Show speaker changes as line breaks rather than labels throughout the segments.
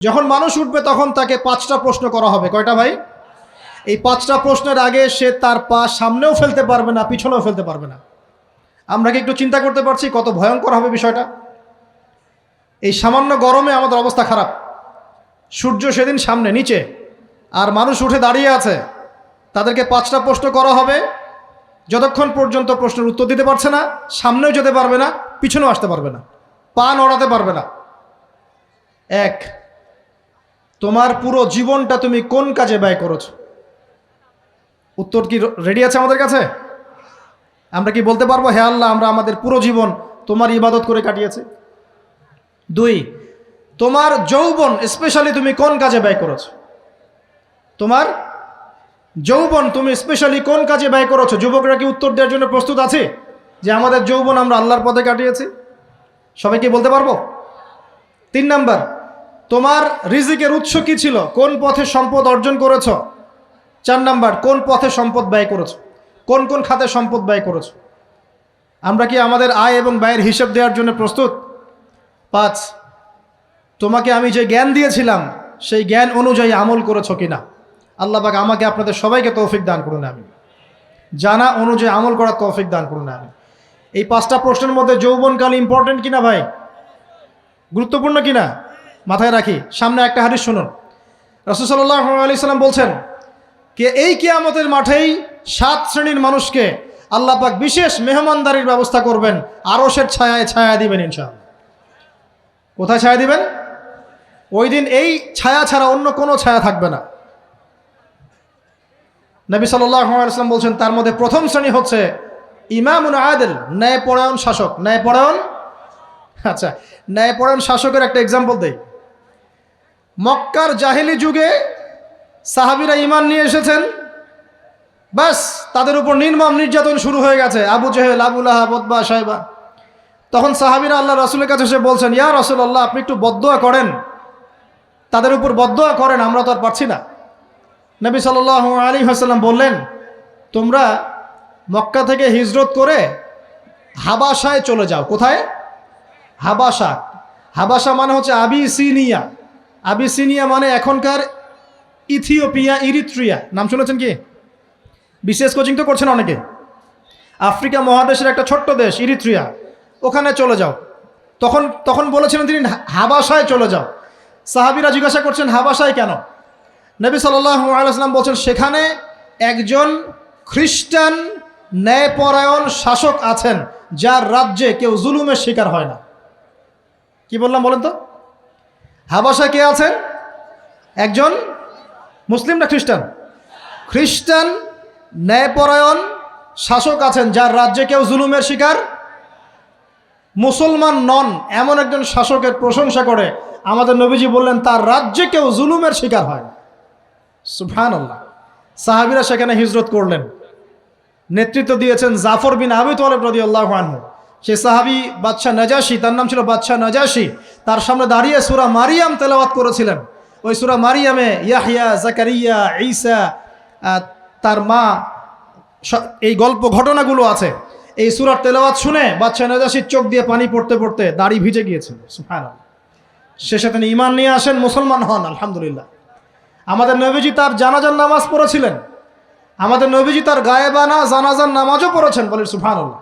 যখন মানুষ উঠবে তখন তাকে 5টা প্রশ্ন করা হবে। কয়টা ভাই? এই 5টা প্রশ্নের আগে সে তার পা সামনেও ফেলতে পারবে না, পিছনেও ফেলতে পারবে না। আমরা কি একটু চিন্তা করতে পারছি কত ভয়ঙ্কর হবে বিষয়টা? এই সামান্য গরমে আমাদের অবস্থা খারাপ, সূর্য সেদিন সামনে নিচে, আর মানুষ উঠে দাঁড়িয়ে আছে। তাদেরকে 5টা প্রশ্ন করা হবে। যতক্ষণ পর্যন্ত প্রশ্নের উত্তর দিতে পারছে না, সামনেও যেতে পারবে না, পিছনেও আসতে পারবে না, পা নড়াতে পারবে না। 1, তোমার পুরো জীবনটা তুমি কোন কাজে ব্যয় করেছো? উত্তর কি রেডি আছে আমাদের কাছে? আমরা কি বলতে পারবো, হে আল্লাহ, আমরা আমাদের পুরো জীবন তোমার ইবাদত করে কাটিয়েছি? 2, তোমার যৌবন স্পেশালি তুমি কোন কাজে ব্যয় করেছো? তোমার যৌবন তুমি স্পেশালি কোন কাজে ব্যয় করেছো? যুবকরা কি উত্তর দেওয়ার জন্য প্রস্তুত আছে যে আমাদের যৌবন আমরা আল্লাহর পথে কাটিয়েছি? সবাই কি বলতে পারবো? 3 নাম্বার, তোমার রিজিকের উৎস কি ছিল? কোন পথে সম্পদ অর্জন করেছো? 4 নাম্বার, কোন পথে সম্পদ ব্যয় করেছো? কোন কোন খাতে সম্পদ ব্যয় করেছো? আমরা কি আমাদের আয় এবং ব্যয়ের হিসাব দেওয়ার জন্য প্রস্তুত? 5, তোমাকে আমি যে জ্ঞান দিয়েছিলাম সেই জ্ঞান অনুযায়ী আমল করেছো কিনা? আল্লাহ পাক আমাকে আপনাদের সবাইকে তৌফিক দান করুন। আমি জানা অনুযায়ী আমল করার তৌফিক দান করুন। আমি এই 5টা প্রশ্নের মধ্যে যৌবনকাল ইম্পর্টেন্ট কিনা ভাই? গুরুত্বপূর্ণ কিনা? মাথায় রাখি। সামনে একটা হাদিস শুনুন। রাসূল সাল্লাল্লাহু আলাইহি সাল্লাম বলছেন যে এই কিয়ামতের মাঠেই 7 শ্রেণীর মানুষকে আল্লাহ পাক বিশেষ মেহমানদারির ব্যবস্থা করবেন, আরশের ছায়ায় ছায়া দিবেন ইনশাআল্লাহ। কোথায় ছায়া দিবেন? ওই দিন এই ছায়া ছাড়া অন্য কোনো ছায়া থাকবে না। নবী সাল্লাল্লাহু আলাইহি ওয়াসাল্লাম বলছেন তার মধ্যে প্রথম শ্রেণী হচ্ছে ইমামুন আদিল, ন্যায়পরায়ণ শাসক। ন্যায়পরায়ণ, আচ্ছা, ন্যায়পরায়ণ শাসকের একটা এক্সাম্পল দেই। মক্কার জাহেলি যুগে সাহাবীরা ঈমান নিয়ে এসেছেন, বাস তাদের উপর নির্মম নির্যাতন শুরু হয়ে গেছে। আবু জেহেল, আবু লাহাব, উতবা, শাইবা। তখন সাহাবীরা আল্লাহ রাসূলের কাছে এসে বলছেন, ইয়া রাসূলুল্লাহ, আপনি একটু বদদোয়া করেন, তাদের উপর বদদোয়া করেন, আমরা তো আর পারছি না। নবী সাল্লাল্লাহু আলাইহি ওয়াসাল্লাম বললেন, তোমরা মক্কা থেকে হিজরত করে হাবাসায় চলে যাও। কোথায়? হাবাসা। হাবাসা মানে হচ্ছে আবিসিনিয়া। আবিসিনিয়া মানে এখনকার ইথিওপিয়া, ইরিত্রিয়া। নাম শুনেছেন কি? বিশেষ কোচিং তো করছেন অনেকে। আফ্রিকা মহাদেশের একটা ছোট্ট দেশ ইরিত্রিয়া, ওখানে চলে যাও। তখন বলেছিলেন তিনি হাবাসায় চলে যাও। সাহাবীরা জিজ্ঞাসা করছেন হাবাসায় কেন? নবী সাল্লাল্লাহু আলাইহি ওয়াসাল্লাম বলছেন সেখানে একজন খ্রিস্টান ন্যায়পরায়ণ শাসক আছেন যার রাজ্যে কেউ জুলুমের শিকার হয় না। কি বললাম বলেন তো? হাবাসায় কে আছেন? একজন মুসলিম না খ্রিস্টান? খ্রিস্টান ন্যায়পরায়ণ শাসক আছেন যার রাজ্যে কেউ জুলুমের শিকার, মুসলমান নন এমন একজন শাসকের প্রশংসা করে আমাদের নবীজি বললেন তার রাজ্যে কেউ জুলুমের শিকার হয় না। সুবহানাল্লাহ। সাহাবীরা সেখানে হিজরত করলেন। নেতৃত্ব দিয়েছেন জাফর বিন আবি তালেব রাদিয়াল্লাহু আনহু। সেই সাহাবী বাদশাহ নাজাশী, তার নাম ছিল বাদশাহ নাজাশী, তার সামনে দাঁড়িয়ে সূরা মারিয়াম তেলাওয়াত করেছিলেন। ওই সূরা মারিয়ামে ইয়াহইয়া, জাকারিয়া, ঈসা, তার মা, এই গল্প ঘটনাগুলো আছে। এই সূরার তেলাওয়াত শুনে বাদশাহ নাজাশীর চোখ দিয়ে পানি পড়তে পড়তে দাড়ি ভিজে গিয়েছিল। সুবহানাল্লাহ। শেষে তিনি ঈমান নিয়ে আসেন, মুসলমান হন, আলহামদুলিল্লাহ। আমাদের নবীজি তার জানাজার নামাজ পড়েছিলেন। আমাদের নবীজি তার গায়েবানা জানাজার নামাজও পড়েছেন। বলেন সুবহানাল্লাহ।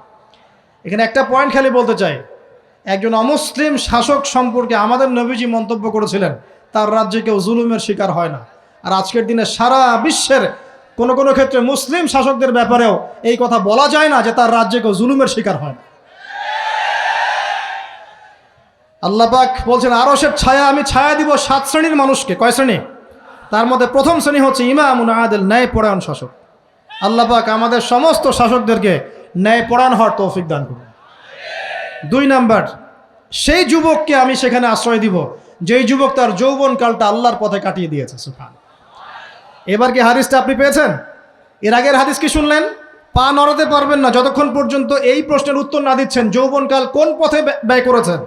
এখানে একটা পয়েন্ট খালি বলতে চাই, একজন অমুসলিম শাসক সম্পর্কে আমাদের নবীজি মন্তব্য করেছিলেন তার রাজ্যে কেউ জুলুমের শিকার হয় না। আর আজকের দিনে সারা বিশ্বের কোনো কোনো ক্ষেত্রে মুসলিম শাসকদের ব্যাপারেও এই কথা বলা যায় না যে তার রাজ্যে কেউ জুলুমের শিকার হয় না। আল্লাহ পাক বলছেন আরশের ছায়া আমি ছায়া দিব 7 শ্রেণীর মানুষকে। কয় শ্রেণী? তার মধ্যে প্রথম শ্রেণী হচ্ছে ইমামুন আদিল, ন্যায়পরায়ণ শাসক। আল্লাহ পাক আমাদের সমস্ত শাসকদেরকে ন্যায়পরায়ণ হওয়ার তৌফিক দান করুন। 2 নাম্বার, সেই যুবককে আমি সেখানে আশ্রয় দিব যেই যুবক তার যৌবনকালটা আল্লাহর পথে কাটিয়ে দিয়েছে। সুবহানাল্লাহ। এবার কি হাদিসটা আপনি পেয়েছেন? এর আগের হাদিস কি শুনলেন? পা নড়াতে পারবেন না যতক্ষণ পর্যন্ত এই প্রশ্নের উত্তর না দিচ্ছেন যৌবনকাল কোন পথে ব্যয় করেছেন।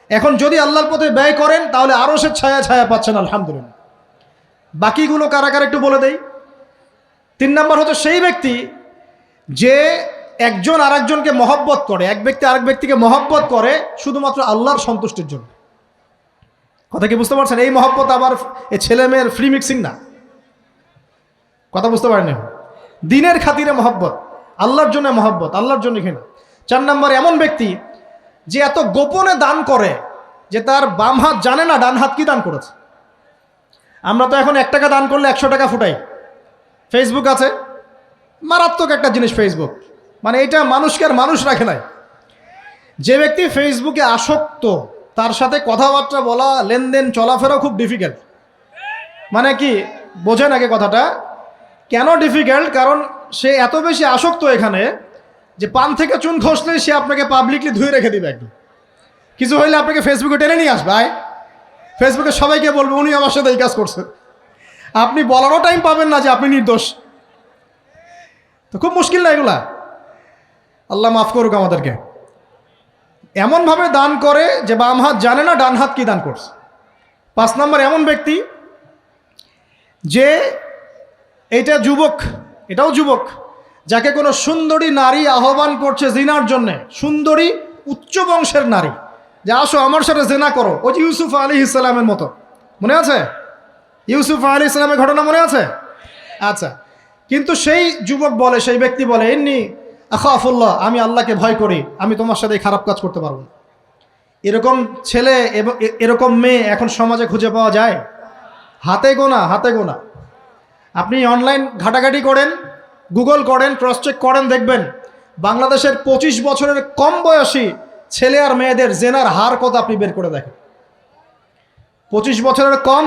এখন যদি আল্লাহর পথে ব্যয় করেন তাহলে আরশের ছায়া ছায়া পাচ্ছেন, আলহামদুলিল্লাহ। বাকিগুলো কারা কারা একটু বলে দেই। 3 নাম্বার হচ্ছে সেই ব্যক্তি যে একজন আরেকজনকে মহব্বত করে, এক ব্যক্তি আরেক ব্যক্তিকে মহব্বত করে শুধুমাত্র আল্লাহর সন্তুষ্টির জন্য। কথা কি বুঝতে পারছেন? এই মহব্বত আবার এই ছেলে মেয়ের ফ্রি মিক্সিং না। কথা বুঝতে পারেন? দিনের খাতিরে মহব্বত, আল্লাহর জন্য মহব্বত, আল্লাহর জন্য ঘৃণা। 4 নম্বর, এমন ব্যক্তি যে এত গোপনে দান করে যে তার বাম হাত জানে না ডান হাত কি দান করেছে। আমরা তো এখন 1 টাকা দান করলে 100 টাকা ফুটাই। ফেসবুক আছে, মারাত্মক একটা জিনিস ফেসবুক, মানে এটা মানুষকে আর মানুষ রাখে নাই। যে ব্যক্তি ফেসবুকে আসক্ত তার সাথে কথাবার্তা বলা, লেনদেন, চলাফেরাও খুব ডিফিকাল্ট। মানে কি বোঝেন আগে কথাটা? কেন ডিফিকাল্ট? কারণ সে এত বেশি আসক্ত এখানে যে পান থেকে চুন খসলে সে আপনাকে পাবলিকলি ধুয়ে রেখে দিবে। একদম কিছু হইলে আপনাকে ফেসবুকে টেনে নিয়ে আসবে, ফেসবুকে সবাইকে বলবে উনি আমার সাথে এই কাজ করছে। আপনি বলারও টাইম পাবেন না যে আপনি নির্দোষ। তো খুব মুশকিল না এগুলা? আল্লাহ মাফ করুক আমাদেরকে। এমনভাবে দান করে যে বাম হাত জানে না ডান হাত কি দান করছে। 5 নম্বর, এমন ব্যক্তি যে এইটা যুবক, এটাও যুবক, যাকে কোনো সুন্দরী নারী আহ্বান করছে জিনার জন্যে, সুন্দরী উচ্চ বংশের নারী, যে আসো আমার সাথে জেনা করো। ওই যে ইউসুফ আলাইহিস সালামের মতো, মনে আছে? ইউসুফ আলাইহিস সালামের ঘটনা মনে আছে? আচ্ছা, কিন্তু সেই যুবক বলে, সেই ব্যক্তি বলে, ইন্নী আখাফুল্লাহ, আমি আল্লাহকে ভয় করি, আমি তোমার সাথে খারাপ কাজ করতে পারবো না। এরকম ছেলে এবং এরকম মেয়ে এখন সমাজে খুঁজে পাওয়া যায়? হাতে গোনা, হাতে গোনা। আপনি অনলাইন ঘাটাঘাটি করেন, গুগল করেন, ক্রস চেক করেন, দেখবেন বাংলাদেশের 25 বছরের কম বয়সী ছেলে আর মেয়েদের জেনার হার কত আপনি বের করে দেখেন। 25 বছরের কম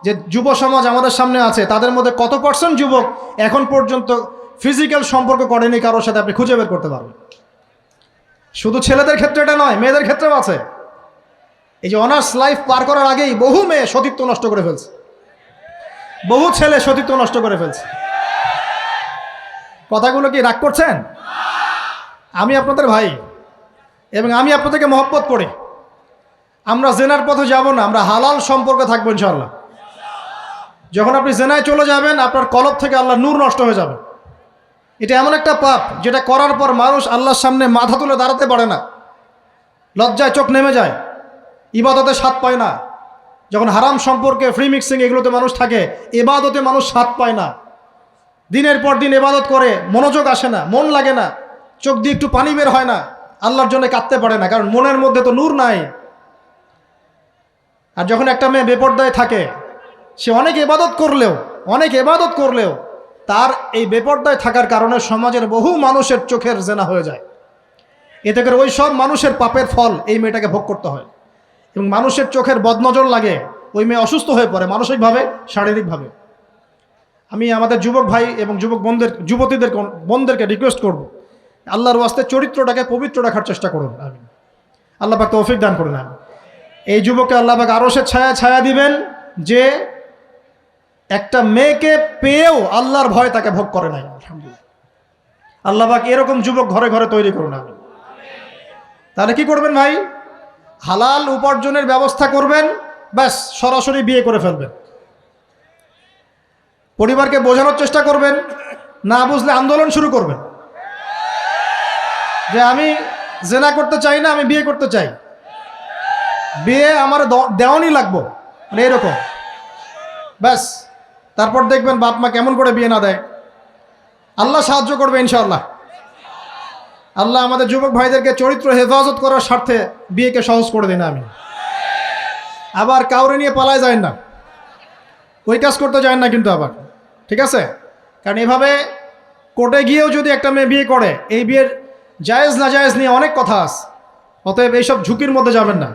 যে যুব সমাজ আমাদের সামনে আছে, তাদের মধ্যে কত % যুবক এখন পর্যন্ত ফিজিক্যাল সম্পর্ক করেনি কারোর সাথে, আপনি খুঁজে বের করতে পারবেন। শুধু ছেলেদের ক্ষেত্রে এটা নয়, মেয়েদের ক্ষেত্রেও আছে। এই যে অনার্স লাইফ পার করার আগেই বহু মেয়ে সতীত্ব নষ্ট করে ফেলছে, বহু ছেলে সতীত্ব নষ্ট করে ফেলছে। কথাগুলো কি রাগ করছেন? আমি আপনাদের ভাই এবং আমি আপনাদেরকে মহব্বত করি। আমরা জেনার পথে যাব না, আমরা হালাল সম্পর্কে থাকবো ইনশাআল্লাহ। যখন আপনি জেনায় চলে যাবেন, আপনার কলব থেকে আল্লাহর নূর নষ্ট হয়ে যাবে। এটা এমন একটা পাপ যেটা করার পর মানুষ আল্লাহর সামনে মাথা তুলে দাঁড়াতে পারে না, লজ্জায় চোখ নেমে যায়, ইবাদতে স্বাদ পায় না। যখন হারাম সম্পর্কে, ফ্রি মিক্সিং, এগুলোতে মানুষ থাকে, ইবাদতে মানুষ স্বাদ পায় না। দিনের পর দিন ইবাদত করে মনোযোগ আসে না, মন লাগে না, চোখ দিয়ে একটু পানি বের হয় না, আল্লাহর জন্য কাঁদতে পারে না, কারণ মনের মধ্যে তো নূর নাই। আর যখন একটা মেয়ে বেপরদায় থাকে, সে অনেক ইবাদত করলেও তার এই বেপরদায় থাকার কারণে সমাজের বহু মানুষের চোখের জেনা হয়ে যায়। এতে করে ওই সব মানুষের পাপের ফল এই মেয়েটাকে ভোগ করতে হয়, এবং মানুষের চোখের বদনজর লাগে, ওই মেয়ে অসুস্থ হয়ে পড়ে মানসিকভাবে, শারীরিকভাবে। আমি আমাদের যুবক ভাই এবং বোনদেরকে রিকোয়েস্ট করব, আল্লাহর ওয়াস্তে চরিত্রটাকে পবিত্র রাখার চেষ্টা করুন। আমি আল্লাহ পাক তৌফিক দান করুন। এই যুবককে আল্লাহ পাক আরশের ছায়া দিবেন, যে একটা মেয়েকে পেয়েও আল্লাহর ভয় তাকে ভোগ করে নাই। আলহামদুলিল্লাহ, আল্লাহ পাক এরকম যুবক ঘরে ঘরে তৈরি করুন। আমি তাহলে কি করবেন ভাই? হালাল উপার্জনের ব্যবস্থা করবেন, ব্যাস সরাসরি বিয়ে করে ফেলবেন। পরিবারকে বোঝানোর চেষ্টা করবেন, না বুঝলে আন্দোলন শুরু করবেন যে আমি জেনা করতে চাই না, আমি বিয়ে করতে চাই, বিয়ে আমার দেওয়ানি লাগবো, মানে এরকম। ব্যাস তারপর দেখবেন বাপ মা কেমন করে বিয়ে না দেয়। আল্লাহ সাহায্য করবে ইনশাআল্লাহ। আল্লাহ আমাদের যুবক ভাইদেরকে চরিত্র হেফাজত করার স্বার্থে বিয়েকে সহজ করে দিন। আমি আবার কাউরে নিয়ে পালায় যায় না, ওই কাজ করতে যায় না কিন্তু আবার, ঠিক আছে? কারণ এভাবে কোর্টে গিয়েও যদি একটা মেয়ে বিয়ে করে, এই বিয়ের জায়েজ না জায়েজ নিয়ে অনেক কথা আছে। অতএব এইসব ঝুঁকির মধ্যে যাবেন না,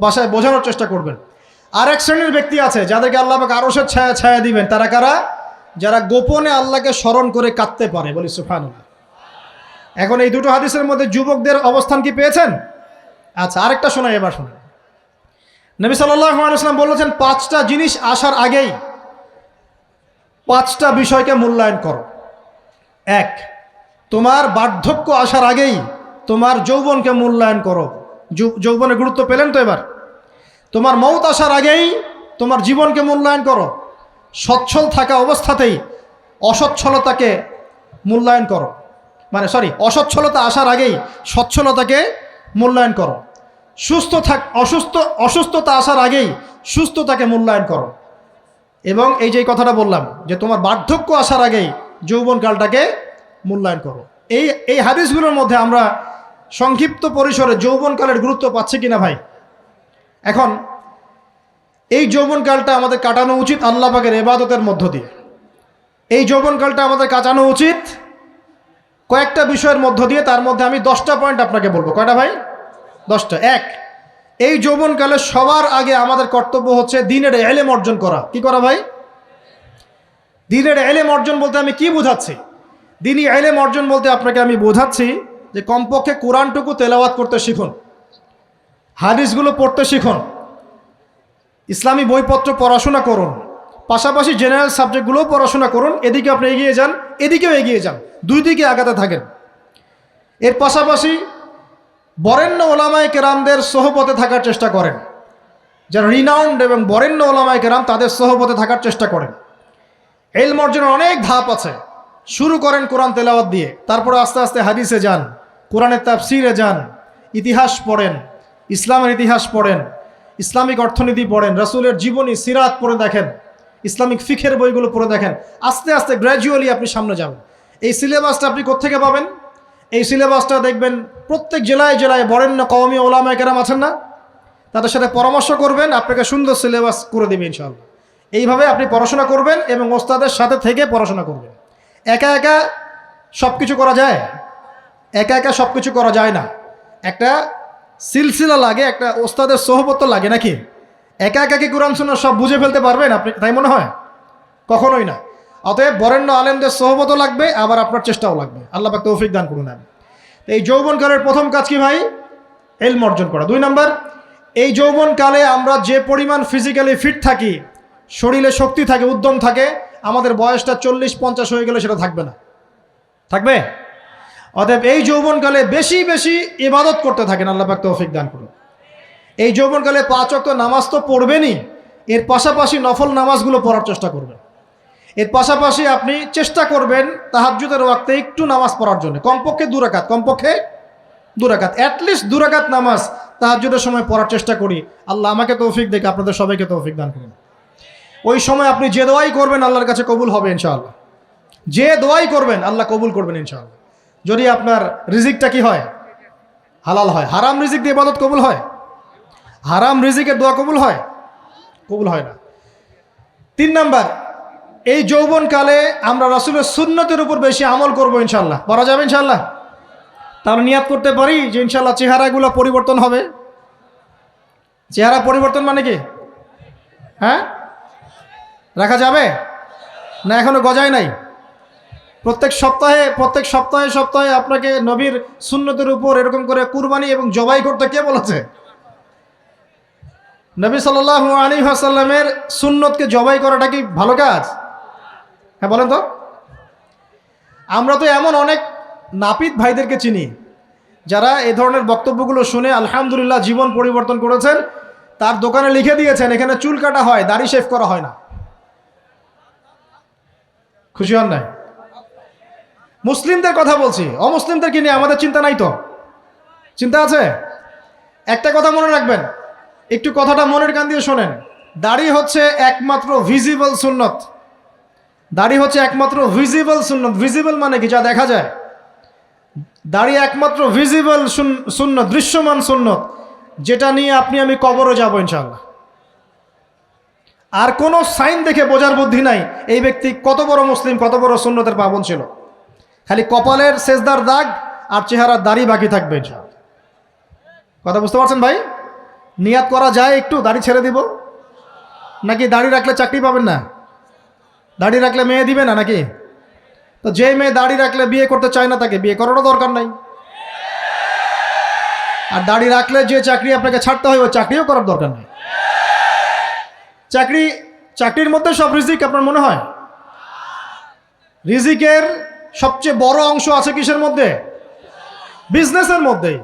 বাসায় বোঝানোর চেষ্টা করবেন। আর এক শ্রেণীর ব্যক্তি আছে যাদেরকে আল্লাহ পাক আরশের ছায়া দিবেন। তারা কারা? যারা গোপনে আল্লাহকে স্মরণ করে কাঁদতে পারে। বলি সুবহানাল্লাহ। এখন এই দুটো হাদিসের মধ্যে যুবকদের অবস্থান কি পেয়েছেন? আচ্ছা, আরেকটা শোনাই, এবার শোনাই। নবী সাল্লাল্লাহু আলাইহি ওয়াসাল্লাম বলেছেন, 5টা জিনিস আসার আগেই 5টা বিষয়কে মূল্যায়ন করো। 1, তোমার বার্ধক্য আসার আগেই তোমার যৌবনকে মূল্যায়ন করো। যৌবনের গুরুত্ব পেলেন তো এবার? তোমার মৌত আসার আগেই তোমার জীবনকে মূল্যায়ন করো। সচ্ছল থাকা অবস্থাতেই অসচ্ছলতাকে মূল্যায়ন করো, অসচ্ছলতা আসার আগেই সচ্ছলতাকে মূল্যায়ন করো। অসুস্থতা আসার আগেই সুস্থতাকে মূল্যায়ন করো। এবং এই যে কথাটা বললাম যে তোমার বার্ধক্য আসার আগেই যৌবনকালটাকে মূল্যায়ন করো, এই হাদিসগুলোর মধ্যে আমরা সংক্ষিপ্ত পরিসরে যৌবনকালের গুরুত্ব পাচ্ছি কিনা ভাই? এখন এই যৌবনকালটা আমাদের কাটানো উচিত আল্লাহ পাকের ইবাদতের মধ্য দিয়ে। এই যৌবনকালটা আমাদের কাটানো উচিত কয়েকটা বিষয়ের মধ্য দিয়ে। তার মধ্যে আমি 10টা পয়েন্ট আপনাকে বলবো। কয়টা ভাই? 10টা। এক, এই যৌবনকালে সবার আগে আমাদের কর্তব্য হচ্ছে দ্বীনের ইলম অর্জন করা। কি করা ভাই? দ্বীনের ইলম অর্জন বলতে আমি কি বোঝাচ্ছি? দ্বীনি ইলম অর্জন বলতে আপনাকে আমি বোঝাচ্ছি যে কমপক্ষে কোরআনটুকু তেলাওয়াত করতে শিখুন, হাদিসগুলো পড়তে শিখুন, ইসলামী বইপত্র পড়াশোনা করুন, পাশাপাশি জেনারেল সাবজেক্টগুলোও পড়াশোনা করুন। এদিকে আপনি এগিয়ে যান, এদিকেও এগিয়ে যান, দুই দিকে আগাতে থাকেন। এর পাশাপাশি বরেণ্য ওলামায়ে কেরামদের সোহবতে থাকার চেষ্টা করেন। যারা রিনাউন্ড এবং বরেণ্য ওলামায়ে কেরাম, তাদের সোহবতে থাকার চেষ্টা করেন। ইলম অর্জনের অনেক ধাপ আছে। শুরু করেন কোরআন তেলাওয়াত দিয়ে, তারপরে আস্তে আস্তে হাদিসে যান, কোরআনের তাফসিরে যান, ইতিহাস পড়েন, ইসলামের ইতিহাস পড়েন, ইসলামিক অর্থনীতি পড়েন, রাসূলের জীবনী সিরাত পড়ে দেখেন, ইসলামিক ফিখের বইগুলো পড়ে দেখেন। আস্তে আস্তে গ্র্যাজুয়ালি আপনি সামনে যাবেন। এই সিলেবাসটা আপনি কোত্থেকে পাবেন? এই সিলেবাসটা দেখবেন প্রত্যেক জেলায় জেলায় বরেণ্য কওমি ওলামায়ে কেরাম আছেন না, তাদের সাথে পরামর্শ করবেন, আপনাকে সুন্দর সিলেবাস করে দেবে ইনশাআল্লাহ। এইভাবে আপনি পড়াশোনা করবেন এবং ওস্তাদের সাথে থেকে পড়াশোনা করবেন। একা একা সব কিছু করা যায়? একা একা সব কিছু করা যায় না। একটা সিলসিলা লাগে, একটা ওস্তাদের সোহবত লাগে নাকি? একা একা কি কোরআন সুন্নাহ সব বুঝে ফেলতে পারবেন আপনি? তাই মনে হয়? কখনোই না। অতএব বরেণ্য আলেমদের সোহবতও লাগবে, আবার আপনার চেষ্টাও লাগবে। আল্লাহ পাক তৌফিক দান করুন। এই যৌবনকালের প্রথম কাজ কি ভাই? ইলম অর্জন করা। 2 নাম্বার, এই যৌবনকালে আমরা যে পরিমাণ ফিজিক্যালি ফিট থাকি, শরীরে শক্তি থাকে, উদ্যম থাকে, আমাদের বয়সটা 40-50 হয়ে গেলে সেটা থাকবে না। থাকবে? অতএব এই যৌবনকালে বেশি বেশি ইবাদত করতে থাকেন। আল্লাহ পাক তৌফিক দান করুন। এই যৌবনকালে 5 ওয়াক্ত নামাজ তো পড়বেনই, এর পাশাপাশি নফল নামাজগুলো পড়ার চেষ্টা করবেন। এর পাশাপাশি আপনি চেষ্টা করবেন তাহাজ্জুদের ওয়াক্তে একটু নামাজ পড়ার জন্য, কমপক্ষে 2 রাকাত, কমপক্ষে 2 রাকাত, অ্যাটলিস্ট 2 রাকাত নামাজ তাহাজ্জুদের সময় পড়ার চেষ্টা করি। আল্লাহ আমাকে তৌফিক দেখে আপনাদের সবাইকে তৌফিক দান করুন। ওই সময় আপনি যে দোয়াই করবেন আল্লাহর কাছে কবুল হবে ইনশাআল্লাহ। যে দোয়াই করবেন আল্লাহ কবুল করবেন ইনশাআল্লাহ। যদি আপনার রিজিকটা কি হয়? হালাল হয়। হারাম রিজিক দিয়ে ইবাদত কবুল হয়? হারাম রিজিকের দোয়া কবুল হয়? কবুল হয় না। 3 নাম্বার, এই যৌবনকালে আমরা রাসূলের সুন্নতের উপর বেশি আমল করব ইনশাআল্লাহ। করা যাবে ইনশাআল্লাহ? তাহলে নিয়াত করতে পারি যে ইনশাআল্লাহ চেহারাগুলো পরিবর্তন হবে। চেহারা পরিবর্তন মানে কি? হ্যাঁ, রাখা যাবে না? এখনো গজায় নাই। প্রত্যেক সপ্তাহে আপনাকে নবীর সুন্নতের উপর এরকম করে কুরবানি এবং জবাই করতে কে বলেছে? নবী সাল্লাল্লাহু আলাইহি ওয়াসাল্লামের সুন্নতকে জবাই করাটা কি ভালো কাজ? হ্যাঁ বলেন তো। আমরা তো এমন অনেক নাপিত ভাইদেরকে চিনি যারা এই ধরনের বক্তব্যগুলো শুনে আলহামদুলিল্লাহ জীবন পরিবর্তন করেছেন। তার দোকানে লিখে দিয়েছেন এখানে চুল কাটা হয়, দাড়ি শেভ করা হয় না। খুশি হন নাই? মুসলিমদের কথা বলছি, অমুসলিমদেরকে নিয়ে আমাদের চিন্তা নাই তো? চিন্তা আছে। একটা কথা মনে রাখবেন, একটু কথাটা মনের কান দিয়ে শোনেন। দাড়ি হচ্ছে একমাত্র ভিজিবল সুন্নত। দাড়ি হচ্ছে একমাত্র ভিজিবল সুন্নত। ভিজিবল মানে কি? যা দেখা যায়। দাড়ি একমাত্র ভিজিবল সুন্নত, দৃশ্যমান সুন্নত, যেটা নিয়ে আপনি আমি কবরে যাব ইনশাআল্লাহ। আর কোনো সাইন দেখে বোঝার বুদ্ধি নাই এই ব্যক্তি কত বড় মুসলিম, কত বড় সুন্নতের পাবন ছিল। খালি কপালের সেজদার দাগ আর চেহারার দাড়ি বাকি থাকবে ইনশাআল্লাহ। কথা বুঝতে পারছেন ভাই? নিয়াত করা যায় একটু দাড়ি ছেড়ে দিব, নাকি দাড়ি রাখলে চাকরি পাবেন না? দাড়ি রাখলে মেয়ে দিবে না নাকি? তো যে মেয়ে দাড়ি রাখলে বিয়ে করতে চায় না তাকে বিয়ে করারও দরকার নাই। আর দাড়ি রাখলে যে চাকরি আপনাকে ছাড়তে হয় ওই চাকরিও করার দরকার নেই। চাকরির মধ্যে সব রিজিক আপনার মনে হয়? রিজিকের সবচেয়ে বড় অংশ আছে কিসের মধ্যে? বিজনেসের মধ্যেই।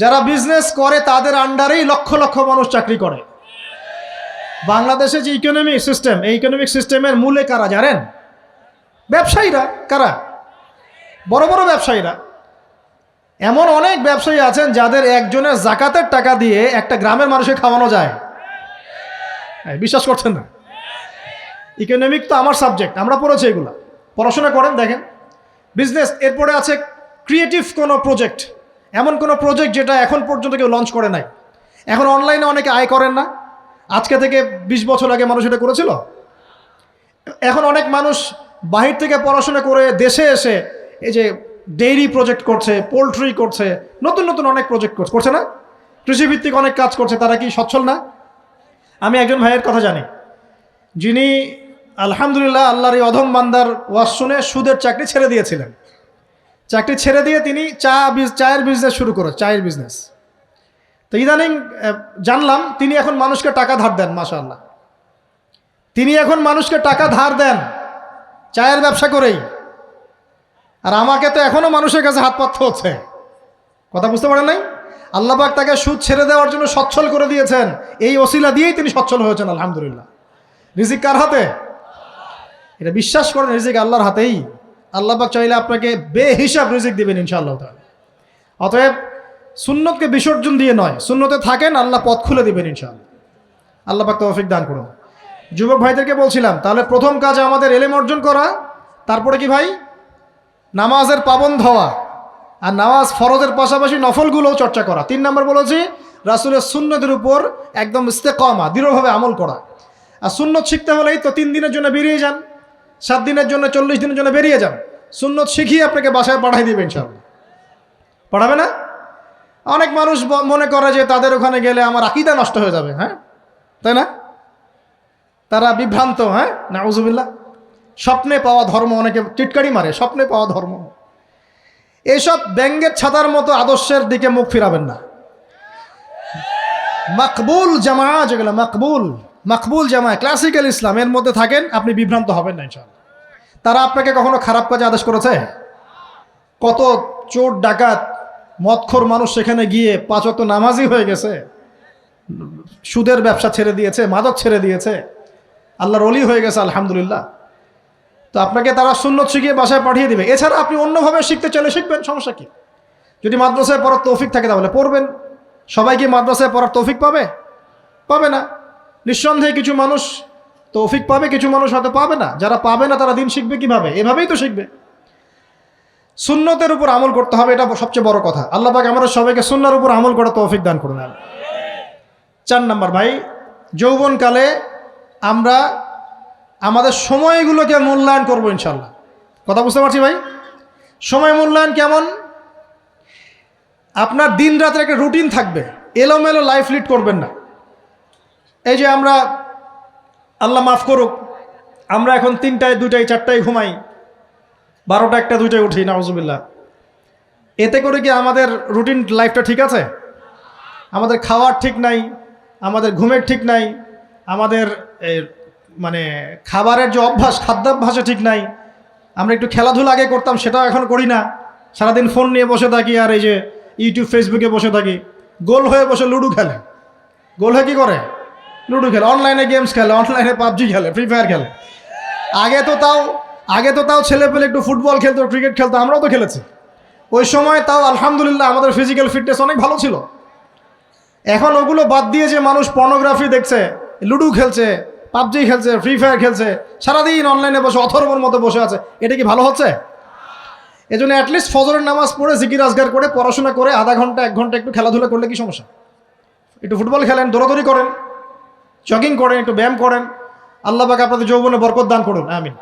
যারা বিজনেস করে তাদের আন্ডারেই লক্ষ লক্ষ মানুষ চাকরি করে। বাংলাদেশে যে ইকোনমিক সিস্টেম, এই ইকোনমিক সিস্টেমের মূলে কারা জানেন? ব্যবসায়ীরা। কারা? বড় বড় ব্যবসায়ীরা। এমন অনেক ব্যবসায়ী আছেন যাদের একজনের জাকাতের টাকা দিয়ে একটা গ্রামের মানুষকে খাওয়ানো যায়। বিশ্বাস করছেন না? ইকোনমিক তো আমার সাবজেক্ট, আমরা পড়েছি এগুলা, পড়াশোনা করেন দেখেন। বিজনেস, এরপরে আছে ক্রিয়েটিভ কোনো প্রজেক্ট, এমন কোনো প্রজেক্ট যেটা এখন পর্যন্ত কেউ লঞ্চ করে নাই। এখন অনলাইনে অনেকে আয় করেন না, আজকে থেকে 20 বছর আগে মানুষ এটা করেছিল। এখন অনেক মানুষ বাহির থেকে পড়াশোনা করে দেশে এসে এই যে ডেইরি প্রজেক্ট করছে, পোলট্রি করছে, নতুন নতুন অনেক প্রজেক্ট করছে না? কৃষিভিত্তিক অনেক কাজ করছে। তারা কি সচ্ছল না? আমি একজন ভাইয়ের কথা জানি, যিনি আলহামদুলিল্লাহ আল্লাহর এই অধম বান্দার ওয়াজ শুনে সুদের চাকরি ছেড়ে দিয়েছিলেন। চাকরি ছেড়ে দিয়ে তিনি চায়ের বিজনেস শুরু করে, চায়ের বিজনেস। তো ইদানিং জানলাম তিনি এখন মানুষকে টাকা ধার দেন। মাশাআল্লাহ, তিনি এখন মানুষকে টাকা ধার দেন চায়ের ব্যবসা করেই। আর আমাকে তো এখনো মানুষের কাছে হাত পাততে হচ্ছে। কথা বুঝতে পারেন নাই? আল্লাহ পাক তাকে সুদ ছেড়ে দেওয়ার জন্য সচ্ছল করে দিয়েছেন, এই ওসিলা দিয়েই তিনি সচ্ছল হয়েছেন আলহামদুলিল্লাহ। রিজিক কার হাতে? এটা বিশ্বাস করেন, রিজিক আল্লাহর হাতেই। আল্লাহ পাক চাইলে আপনাকে বেহিসাব রিজিক দিবেন ইনশাআল্লাহ তাআলা। অতএব সুন্নতকে বিসর্জন দিয়ে নয়, সুন্নতে থাকেন, আল্লাহ পথ খুলে দিবেন ইনশাআল্লাহ। আল্লাহ পাক তৌফিক দান করুন। যুবক ভাইদেরকে বলছিলাম, তাহলে প্রথম কাজ আমাদের ইলম অর্জন করা, তারপরে কি ভাই? নামাজের পাবন্দ হওয়া, আর নামাজ ফরজের পাশাপাশি নফলগুলোও চর্চা করা। 3 নম্বর বলেছি রাসূলের সুন্নতের উপর একদম ইস্তেকামা, দৃঢ়ভাবে আমল করা। আর সুন্নত শিখতে হলেই তো 3 দিনের জন্য বেরিয়ে যান, 7 দিনের জন্য, 40 দিনের জন্য বেরিয়ে যান। সুন্নত শিখিয়ে আপনাকে বাসায় পাঠাই দিবে ইনশাআল্লাহ। পড়াবে না? অনেক মানুষ মনে করে যে তাদের ওখানে গেলে আমার আকীদা নষ্ট হয়ে যাবে। হ্যাঁ, তাই না? তারা বিভ্রান্ত। হ্যাঁ, নাউজুবিল্লাহ। স্বপ্নে পাওয়া ধর্ম, অনেকে টিটকারি মারে, স্বপ্নে পাওয়া ধর্ম। এইসব ব্যঙ্গের ছাতার মতো আদর্শের দিকে মুখ ফিরাবেন না। মাকবুল জামা, যেগুলো মাকবুল জামা, ক্লাসিক্যাল ইসলামের মধ্যে থাকেন, আপনি বিভ্রান্ত হবেন না ইনশাআল্লাহ। তারা আপনাকে কখনো খারাপ কাজে আদেশ করেছে? কত চোর ডাকাত মদখোর মানুষ সেখানে গিয়ে 5 ওয়াক্ত নামাজি হয়ে গেছে, সুদের ব্যবসা ছেড়ে দিয়েছে, মাদক ছেড়ে দিয়েছে, আল্লাহর ওলি হয়ে গেছে আলহামদুলিল্লাহ। তো আপনাকে তারা সুন্নত শিখিয়ে বাসায় পাঠিয়ে দিবে। এছাড়া আপনি অন্যভাবে শিখতে চলে শিখবেন, সমস্যা কি? যদি মাদ্রাসায় পড়ার তৌফিক থাকে তাহলে পড়বেন। সবাই কি মাদ্রাসায় পড়ার তৌফিক পাবে? পাবে না। নিঃসন্দেহে কিছু মানুষ তৌফিক পাবে, কিছু মানুষ হয়তো পাবে না। যারা পাবে না তারা দিন শিখবে কিভাবে? এভাবেই তো শিখবে। সুন্নতের উপর আমল করতে হবে, এটা সবচেয়ে বড় কথা। আল্লাহ পাক আমাদের সবাইকে সুন্নাহর উপর আমল করার তৌফিক দান করুন। 4 নম্বর ভাই, যৌবনকালে আমরা আমাদের সময়গুলোকে মূল্যায়ন করবো ইনশাল্লাহ। কথা বুঝতে পারছি ভাই? সময় মূল্যায়ন কেমন? আপনার দিন রাতের একটা রুটিন থাকবে, এলোমেলো লাইফ লিড করবেন না। এই যে আমরা, আল্লাহ মাফ করুক, আমরা এখন 3টায় 2টায় 4টায় ঘুমাই, 12টা 1টা 2টায় উঠি, নাউজুবিল্লাহ। এতে করে কি আমাদের রুটিন লাইফটা ঠিক আছে? আমাদের খাওয়ার ঠিক নাই, আমাদের ঘুমের ঠিক নাই, আমাদের মানে খাবারের যে অভ্যাস, খাদ্যাভ্যাসও ঠিক নাই। আমরা একটু খেলাধুলা আগে করতাম, সেটাও এখন করি না। সারাদিন ফোন নিয়ে বসে থাকি, আর এই যে ইউটিউব ফেসবুকে বসে থাকি। গোল হয়ে বসে লুডো খেলে। গোল হয়ে কী করে? লুডো খেলে, অনলাইনে গেমস খেলে, অনলাইনে পাবজি খেলে, ফ্রি ফায়ার খেলে। আগে তো তাও ছেলে পেলে একটু ফুটবল খেলতো, ক্রিকেট খেলতো, আমরাও তো খেলেছি। ওই সময় তাও আলহামদুলিল্লাহ আমাদের ফিজিক্যাল ফিটনেস অনেক ভালো ছিল। এখন ওগুলো বাদ দিয়ে যে মানুষ পর্নোগ্রাফি দেখছে, লুডো খেলছে, পাবজি খেলছে, ফ্রি ফায়ার খেলছে, সারাদিন অনলাইনে বসে অথর্বর মতো বসে আছে, এটা কি ভালো হচ্ছে? এজন্য অ্যাটলিস্ট ফজরের নামাজ পড়ে জিকির আজগার করে পড়াশোনা করে আধা ঘন্টা 1 ঘন্টা একটু খেলাধুলা করলে কি সমস্যা? একটু ফুটবল খেলেন, দৌড়াদৌড়ি করেন, জগিং করেন, একটু ব্যায়াম করেন। আল্লাহ পাক আপনাদের যৌবনে বরকত দান করুন, আমিন।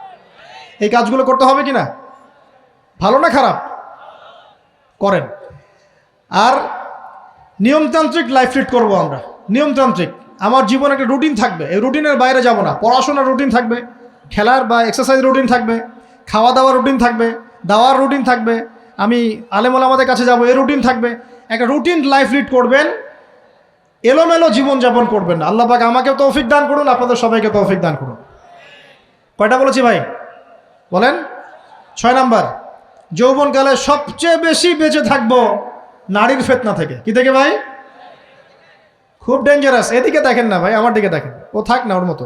এই কাজগুলো করতে হবে কি না? ভালো না খারাপ? করেন। আর নিয়মতান্ত্রিক লাইফ লিড করবো আমরা। নিয়মতান্ত্রিক, আমার জীবনে একটা রুটিন থাকবে, এই রুটিনের বাইরে যাব না। পড়াশোনার রুটিন থাকবে, খেলার বা এক্সারসাইজ রুটিন থাকবে, খাওয়া দাওয়ার রুটিন থাকবে, দাওয়ার রুটিন থাকবে, আমি আলেম ওলামাদের কাছে যাব, এই রুটিন থাকবে। একটা রুটিন লাইফ লিড করবেন, এলোমেলো জীবনযাপন করবেন না। আল্লাহ পাক আমাকেও তৌফিক দান করুন, আপনাদের সবাইকে তৌফিক দান করুন। কয়টা বলেছি ভাই? বলেন। 6 নাম্বার, যৌবনকালে সবচেয়ে বেশি বেঁচে থাকবো নারীর ফিতনা থেকে। কি থেকে ভাই? খুব ডেঞ্জারাস। এদিকে দেখেন না ভাই, আমার দিকে দেখেন, ও থাক না ওর মতো।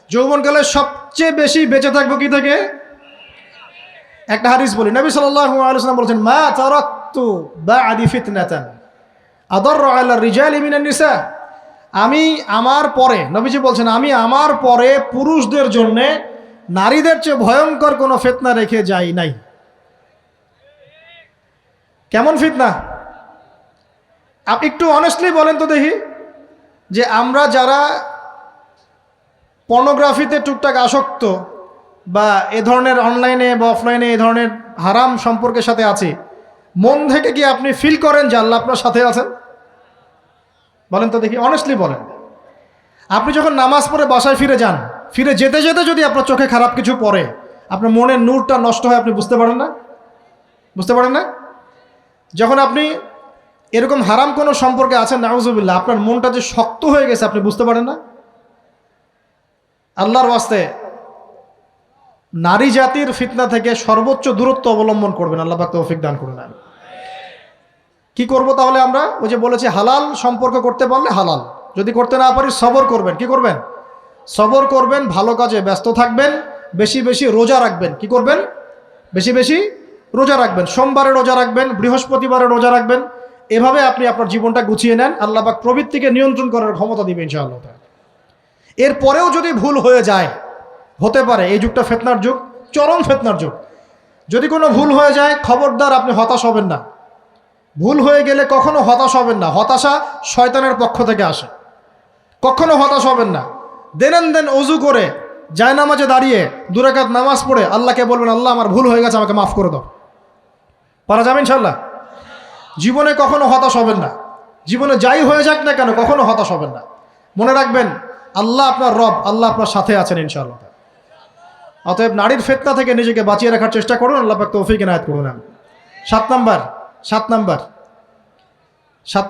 যৌবনকালে সবচেয়ে বেশি বেঁচে থাকবো কি থেকে? একটা হাদিস বলি, নবী সাল্লাল্লাহু আলাইহি ওয়াসাল্লাম বলেছেন, মা তারাকতু তারাক্তু বা'দি ফিতনাতান আদাররু আলা রিজালি মিনান নিসা। আমি আমার পরে, নবীজি বলছেন, আমি আমার পরে পুরুষদের জন্য নারীদের চেয়ে ভয়ঙ্কর কোনো ফিতনা রেখে যাই নাই। কেমন ফিতনা? আপনি একটু অনেস্টলি বলেন তো দেখি, যে আমরা যারা পর্নোগ্রাফিতে টুকটাক আসক্ত বা এ ধরনের অনলাইনে বা অফলাইনে এ ধরনের হারাম সম্পর্কের সাথে আছি, মন থেকে কি আপনি ফিল করেন যে আল্লাহ আপনার সাথে আছেন? বলেন তো দেখি, অনেস্টলি বলেন। আপনি যখন নামাজ পড়ে বাসায় ফিরে যান, ফিরে যেতে যেতে যদি আপনার চোখে খারাপ কিছু পড়ে, আপনার মনের নূরটা নষ্ট হয়, আপনি বুঝতে পারেন না? বুঝতে পারেন না? যখন আপনি এরকম হারাম কোনো সম্পর্কে আছেন, নাউজুবিল্লাহ, আপনার মনটা যে শক্ত হয়ে গেছে, আপনি বুঝতে পারেন না? আল্লাহর ওয়াস্তে নারী জাতির ফিতনা থেকে সর্বোচ্চ দূরত্ব অবলম্বন করবেন। আল্লাহ পাক তৌফিক দান করুন। কি করব তাহলে আমরা? ওই যে বলেছি, হালাল সম্পর্ক করতে পারলে হালাল, যদি করতে না পারি সবর করবেন। কি করবেন? সবর করবেন, ভালো কাজে ব্যস্ত থাকবেন, বেশি বেশি রোজা রাখবেন। কি করবেন? বেশি বেশি রোজা রাখবেন। সোমবারে রোজা রাখবেন, বৃহস্পতিবারে রোজা রাখবেন। এভাবে আপনি আপনার জীবনটা গুছিয়ে নেন, আল্লাহ পাক প্রবৃত্তিকে নিয়ন্ত্রণ করার ক্ষমতা দিবেন ইনশাআল্লাহ। এরপরেও যদি ভুল হয়ে যায়, হতে পারে এই যুগটা ফিতনার যুগ, চরম ফিতনার যুগ। যদি কোনো ভুল হয়ে যায়, খবরদার আপনি হতাশ হবেন না। ভুল হয়ে গেলে কখনো হতাশ হবেন না। হতাশা শয়তানের পক্ষ থেকে আসে। কখনো হতাশ হবেন না। দেন অজু করে জায়নামাজে দাঁড়িয়ে 2 রাকাত নামাজ পড়ে আল্লাহকে বলবেন, আল্লাহ আমার ভুল হয়ে গেছে, আমাকে মাফ করে দাও। পারা যাবে ইনশাআল্লাহ। জীবনে কখনো হতাশ হবেন না। জীবনে যাই হয়ে যাক না কেন, কখনো হতাশ হবেন না। মনে রাখবেন, আল্লাহ আপনার রব, আল্লাহ আপনার সাথে আছেন ইনশাআল্লাহ। অতএব নারীর ফিতনা থেকে নিজেকে বাঁচিয়ে রাখার চেষ্টা করুন। আল্লাহ পাক তৌফিক ইনায়াত করুন। 7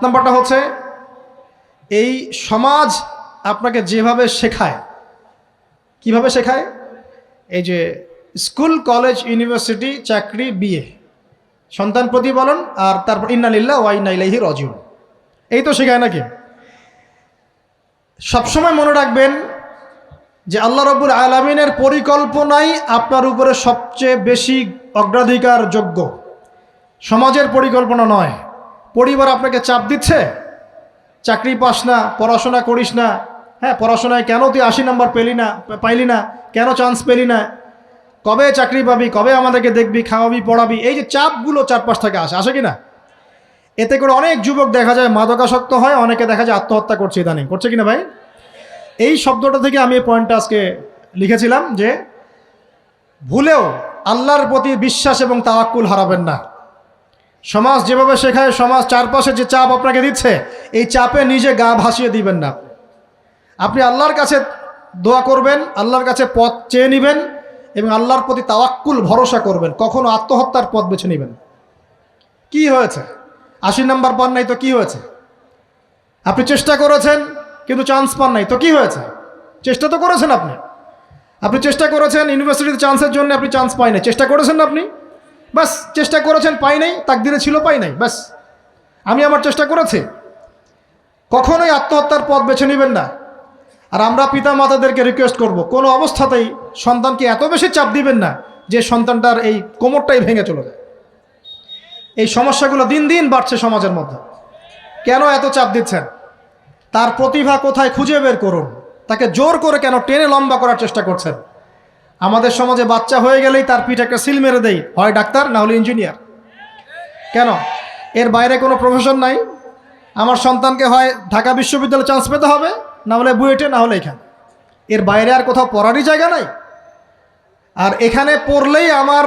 নাম্বারটা হচ্ছে, এই সমাজ আপনাকে যেভাবে শেখায়, কিভাবে শেখায়? এই যে স্কুল, কলেজ, ইউনিভার্সিটি, চাকরি, বিয়ে, সন্তান প্রতিপালন, আর তারপর ইন্না লিল্লাহি ওয়া ইন্না ইলাইহি রাজিউন, এই তো শেখায় নাকি? সবসময় মনে রাখবেন যে আল্লাহ রাব্বুল আলামিনের পরিকল্পনাই আপনার উপরে সবচেয়ে বেশি অগ্রাধিকার যোগ্য, সমাজের পরিকল্পনা নয়। পরিবার আপনাকে চাপ দিচ্ছে, চাকরি পাস না, পড়াশোনা করিস না, হ্যাঁ পড়াশোনায় কেন তুই 80 নাম্বার পাইলি না, কেন চান্স পেলি না, কবে চাকরি পাবি, কবে আমাদেরকে দেখবি, খাওয়াবি, পড়াবি, এই যে চাপগুলো চারপাশ থেকে আসে কি না? এতে করে অনেক যুবক দেখা যায় মাদকাসক্ত হয়, অনেকে দেখা যায় আত্মহত্যা করছে ইদানিং, করছে কিনা ভাই? এই শব্দটা থেকে আমি এই পয়েন্টটা আজকে লিখেছিলাম যে ভুলেও আল্লাহর প্রতি বিশ্বাস এবং তাওয়াক্কুল হারাবেন না। সমাজ যেভাবে শেখায়, সমাজ চারপাশে যে চাপ আপনাকে দিচ্ছে, এই চাপে নিজে গা ভাসিয়ে দিবেন না। আপনি আল্লাহর কাছে দোয়া করবেন, আল্লাহর কাছে পথ চেয়ে নেবেন এবং আল্লাহর প্রতি তাওয়াক্কুল ভরসা করবেন। কখনো আত্মহত্যার পথ বেছে নেবেন। কি হয়েছে? 80 নাম্বার পান নাই তো কি হয়েছে? আপনি চেষ্টা করেছেন কিন্তু চান্স পান নাই তো কি হয়েছে? চেষ্টা তো করেছেন আপনি চেষ্টা করেছেন ইউনিভার্সিটিতে চান্সের জন্য, আপনি চান্স পাই নাই, চেষ্টা করেছেন না আপনি? বাস, চেষ্টা করেছেন, পাই নাই, তাকদিরে ছিল পাই নাই, বাস। আমি আমার চেষ্টা করেছি। কখনোই আত্মহত্যার পথ বেছে নেবেন না। আর আমরা পিতা মাতাদেরকে রিকোয়েস্ট করব, কোনো অবস্থাতেই সন্তানকে এত বেশি চাপ দিবেন না যে সন্তানটার এই কোমরটাই ভেঙে চলে যায়। এই সমস্যাগুলো দিন দিন বাড়ছে সমাজের মধ্যে। কেন এত চাপ দিচ্ছেন? তার প্রতিভা কোথায় খুঁজে বের করুন। তাকে জোর করে কেন টেনে লম্বা করার চেষ্টা করছেন? আমাদের সমাজে বাচ্চা হয়ে গেলেই তার পিঠে একটা সিল মেরে দেয়, হয় ডাক্তার না হলে ইঞ্জিনিয়ার। কেন? এর বাইরে কোনো প্রফেশন নাই। আমার সন্তানকে হয় ঢাকা বিশ্ববিদ্যালয়ে চান্স পেতে হবে, না হলে বুয়েটে, না হলে এখানে। এর বাইরে আর কোথাও পড়ারই জায়গা নাই। আর এখানে পড়লেই আমার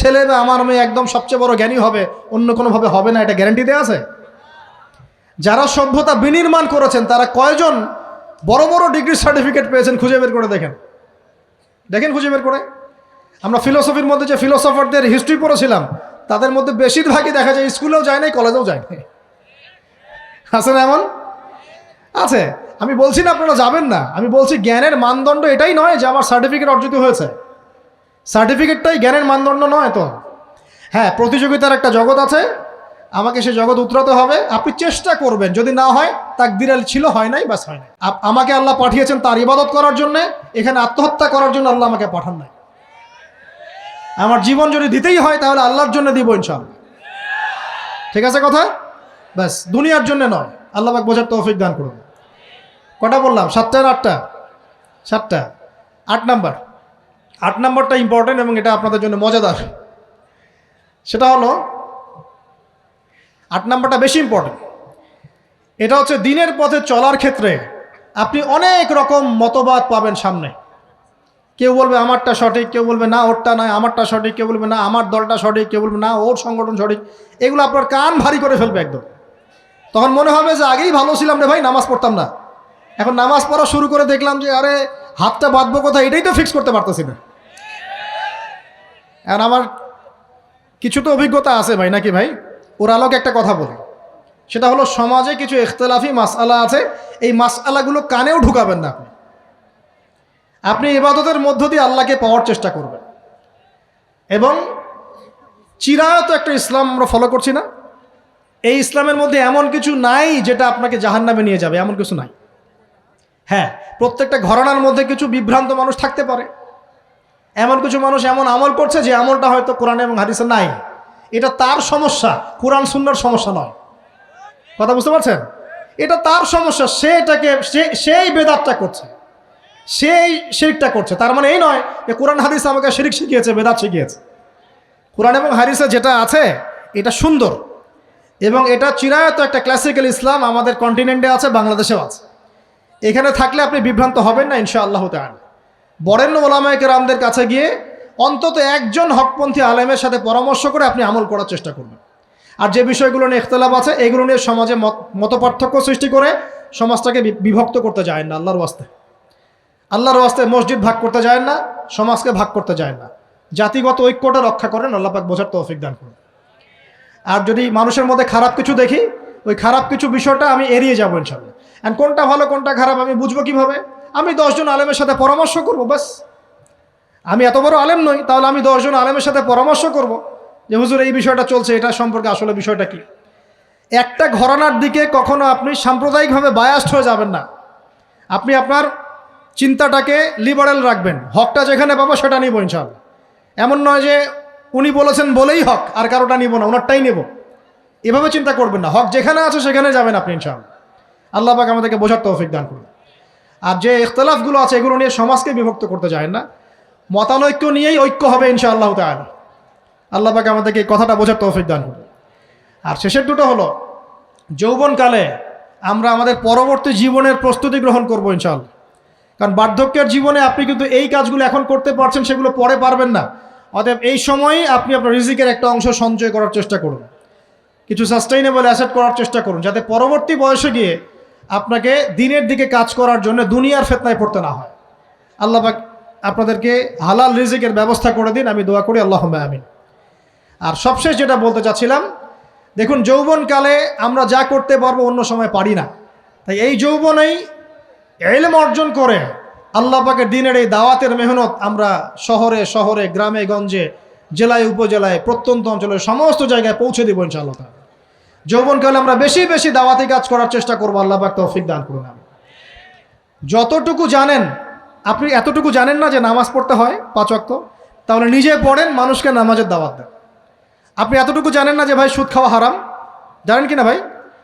ছেলে বা আমার মেয়ে একদম সবচেয়ে বড় জ্ঞানী হবে, অন্য কোনোভাবে হবে না, এটা গ্যারান্টি দেওয়া আছে? যারা সভ্যতা বিনির্মাণ করেছেন তারা কয়জন বড় বড় ডিগ্রি সার্টিফিকেট পেয়েছেন খুঁজে বের করে দেখেন, খুঁজে বের করে। আমরা ফিলোসফির মধ্যে যে ফিলোসফারদের হিস্ট্রি পড়েছিলাম, তাদের মধ্যে বেশিরভাগই দেখা যায় স্কুলেও যায় নাই, কলেজেও যায় নাই। আছে না এমন? আছে। আমি বলছি না আপনারা যাবেন না, আমি বলছি জ্ঞানের মানদণ্ড এটাই নয় যে আমার সার্টিফিকেট অর্জিত হয়েছে। সার্টিফিকেটটাই জ্ঞানের মানদণ্ড নয় তো। হ্যাঁ, প্রতিযোগিতার একটা জগৎ আছে, আমাকে সে জগৎ উতরাতে হবে। আপনি চেষ্টা করবেন, যদি না হয় তাকদীরে ছিল, হয় নাই, বাস হয় নাই। আমাকে আল্লাহ পাঠিয়েছেন তার ইবাদত করার জন্য, এখানে আত্মহত্যা করার জন্য আল্লাহ আমাকে পাঠান নাই। আমার জীবন যদি দিতেই হয় তাহলে আল্লাহর জন্য দিব ইনশাআল্লাহ। ঠিক আছে কথা? ব্যাস, দুনিয়ার জন্য নয়। আল্লাহ পাক বোঝার তৌফিক দান করুন। কটা বললাম? 7টা না 8টা? 7টা। 8 নাম্বারটা ইম্পর্টেন্ট এবং এটা আপনাদের জন্য মজাদার। সেটা হলো 8 নাম্বারটা বেশি ইম্পর্টেন্ট। এটা হচ্ছে দিনের পথে চলার ক্ষেত্রে আপনি অনেক রকম মতবাদ পাবেন সামনে। কেউ বলবে আমারটা সঠিক, কেউ বলবে না ওরটা নয়, আমারটা সঠিক, কেউ বলবে না আমার দলটা সঠিক, কেউ বলবে না ওর সংগঠন সঠিক। এগুলো আপনার কান ভারী করে ফেলবে একদম। তখন মনে হবে যে আগেই ভালো ছিলাম রে ভাই, নামাজ পড়তাম না। এখন নামাজ পড়া শুরু করে দেখলাম যে আরে হাতটা বাঁধবো কোথায় এটাই তো ফিক্স করতে পারতেছি না। এখন আমার কিছু তো অভিজ্ঞতা আছে ভাই, নাকি ভাই? ওর আলোকে একটা কথা বলি, সেটা হলো সমাজে কিছু ইখতিলাফি মাসআলা আছে, এই মাসআলাগুলো কানেও ঢুকাবেন না। আপনি ইবাদতের মধ্য দিয়ে আল্লাহকে পাওয়ার চেষ্টা করবেন। এবং চিরায়ত একটা ইসলাম আমরা ফলো করছি না? এই ইসলামের মধ্যে এমন কিছু নাই যেটা আপনাকে জাহান্নামে নিয়ে যাবে, এমন কিছু নাই। হ্যাঁ, প্রত্যেকটা ঘরানার মধ্যে কিছু বিভ্রান্ত মানুষ থাকতে পারে। এমন কিছু মানুষ এমন আমল করছে যে আমলটা হয়তো কোরআন এবং হাদিসে নাই। এটা তার সমস্যা, কোরআন সুন্নাহর সমস্যা নয়। কথা বুঝতে পারছেন? এটা তার সমস্যা। সে এটাকে সেই বেদাতটা করছে, সেই শিরকটা করছে। তার মানে এই নয় যে কোরআন হাদিস আমাকে শিরক শিখিয়েছে, বেদাত শিখিয়েছে। কোরআন এবং হাদিসে যেটা আছে এটা সুন্দর এবং এটা চিরায়ত একটা ক্লাসিক্যাল ইসলাম আমাদের কন্টিনেন্টে আছে, বাংলাদেশেও আছে। এখানে থাকলে আপনি বিভ্রান্ত হবেন না ইনশাআল্লাহ তাআলা। বরেণ্য ওলামায়ে কেরামদের কাছে গিয়ে অন্তত একজন হকপন্থী আলেমের সাথে পরামর্শ করে আপনি আমল করার চেষ্টা করবেন। আর যে বিষয়গুলো নিয়ে ইখতিলাফ আছে এগুলো নিয়ে সমাজে মতপার্থক্য সৃষ্টি করে সমাজটাকে বিভক্ত করতে যায় না। আল্লাহর ওয়াস্তে মসজিদ ভাগ করতে যায় না, সমাজকে ভাগ করতে যায় না। জাতিগত ঐক্যটা রক্ষা করেন, আল্লাহ পাক বোঝার তৌফিক দান করুন। আর যদি মানুষের মধ্যে খারাপ কিছু দেখি, ওই খারাপ কিছু বিষয়টা আমি এড়িয়ে যাবো ইনশাআল্লাহ। অ্যান্ড কোনটা ভালো কোনটা খারাপ আমি বুঝবো কিভাবে? আমি 10 জন আলেমের সাথে পরামর্শ করবো, বাস। আমি এত বড় আলেম নই, তাহলে আমি 10 জন আলেমের সাথে পরামর্শ করব যে হুজুর এই বিষয়টা চলছে, এটা সম্পর্কে আসলে বিষয়টা কি। একটা ঘরানার দিকে কখনো আপনি সাম্প্রদায়িকভাবে বায়াসড হয়ে যাবেন না। আপনি আপনার চিন্তাটাকে লিবারেল রাখবেন, হকটা যেখানে পাবো সেটা নিব ইনশাআল্লাহ। এমন নয় যে উনি বলেছেন বলেই হক আর কারোটা নিব না, ওনারটাই নেব, এভাবে চিন্তা করবেন না। হক যেখানে আছে সেখানে যাবেন আপনি ইনশাআল্লাহ। আল্লাহ পাক আমাদেরকে বোঝার তৌফিক দান করুন। আর যে ইখতিলাফগুলো আছে এগুলো নিয়ে সমাজকে বিভক্ত করতে যায় না, মতানৈক্য নিয়েই ঐক্য হবে ইনশাআল্লাহ তাআলা। আল্লাহ পাক আমাদেরকে এই কথাটা বোঝার তৌফিক দান করুন। আর শেষের দুটো হলো যৌবনকালে আমরা আমাদের পরবর্তী জীবনের প্রস্তুতি গ্রহণ করবো ইনশাআল্লাহ। কারণ বার্ধক্যের জীবনে আপনি কিন্তু এই কাজগুলো এখন করতে পারছেন, সেগুলো পরে পারবেন না। অতএব এই সময়ই আপনি আপনার রিজিকের একটা অংশ সঞ্চয় করার চেষ্টা করুন, কিছু সাস্টেইনেবল অ্যাসেট করার চেষ্টা করুন, যাতে পরবর্তী বয়সে গিয়ে আপনাকে দিনের দিকে কাজ করার জন্য দুনিয়ার ফিতনায় পড়তে না হয়। আল্লাহ পাক আপনাদেরকে হালাল রিজিকের ব্যবস্থা করে দিন, আমি দোয়া করি আল্লাহুম্মা আমিন। আর সবশেষ যেটা বলতে চাচ্ছিলাম, দেখুন যৌবনকালে আমরা যা করতে পারবো অন্য সময় পারি না। তাই এই যৌবনেই ইলম অর্জন করে আল্লাহ পাকের দিনের এই দাওয়াতের মেহনত আমরা শহরে শহরে, গ্রামে গঞ্জে, জেলায় উপজেলায়, প্রত্যন্ত অঞ্চলে সমস্ত জায়গায় পৌঁছে দেবো ইনশাআল্লাহ। যৌবনকালে আমরা বেশি বেশি দাওয়াতি কাজ করার চেষ্টা করবো, আল্লাহ পাক তৌফিক দান করুন। যতটুকু জানেন, আপনি এতটুকু জানেন না যে নামাজ পড়তে হয় 5 ওয়াক্ত, তাহলে নিজে পড়েন, মানুষকে নামাজের দাওয়াত দেন। আপনি এতটুকু জানেন না যে ভাই সুদ খাওয়া হারাম, জানেন কি না ভাই?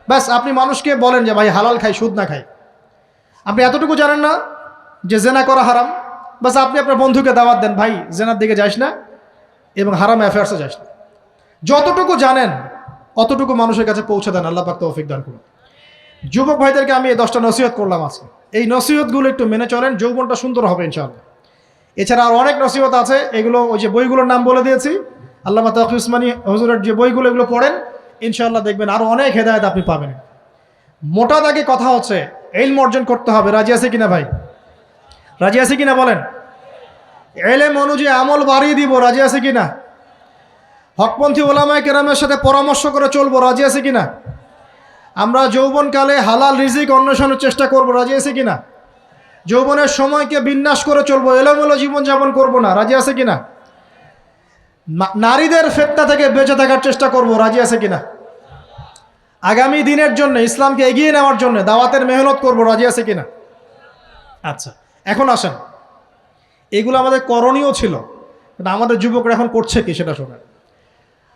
ব্যাস আপনি মানুষকে বলেন যে ভাই হালাল খাই, সুদ না খাই। আপনি এতটুকু জানেন না যে জেনা করা হারাম, বাস আপনি আপনার বন্ধুকে দাওয়াত দেন, ভাই জেনার দিকে যাস না এবং হারাম অ্যাফেয়ার্সে যাস না। যতটুকু জানেন অতটুকু মানুষের কাছে পৌঁছে দেন, আল্লাহ পাক তৌফিক দান করুন। যুবক ভাইদেরকে আমি এই 10টা নসিহত করলাম আজকে, এই নসিহতগুলো একটু মেনে চলেন, যৌবনটা সুন্দর হবে ইনশাআল্লাহ। এছাড়া আর অনেক নসিহত আছে, এগুলো ওই যে বইগুলোর নাম বলে দিয়েছি, আল্লামা তাকি উসমানী হুজুরের যে বইগুলো, এগুলো পড়েন, ইনশাআল্লাহ দেখবেন আরও অনেক হেদায়েত আপনি পাবেন। মোটা দাগে কথা হচ্ছে ইলম অর্জন করতে হবে। রাজি আছে কিনা ভাই? রাজি আছে কিনা বলেন? ইলম অনুযায়ী আমল বাড়িয়ে দিব, রাজি আছে কিনা? হকপন্থী ওলামায়ে কেরামের সাথে পরামর্শ করে চলবো, রাজি আছে কিনা? আমরা যৌবনকালে হালাল রিজিক অন্বেষণের চেষ্টা করবো, রাজি আছে কিনা? যৌবনের সময়কে বিন্যাস করে চলবো, এলোমেলো জীবনযাপন করবো না, রাজি আছে কিনা? নারীদের ফিতনা থেকে বেঁচে থাকার চেষ্টা করব, রাজি আছে কিনা? আগামী দিনের জন্য, ইসলামকে এগিয়ে নেওয়ার জন্য দাওয়াতের মেহনত করব, রাজি আছে কিনা? আচ্ছা, এখন আসেন, এগুলো আমাদের করণীয় ছিল, কিন্তু আমাদের যুবকরা এখন করছে কি সেটা শোনেন।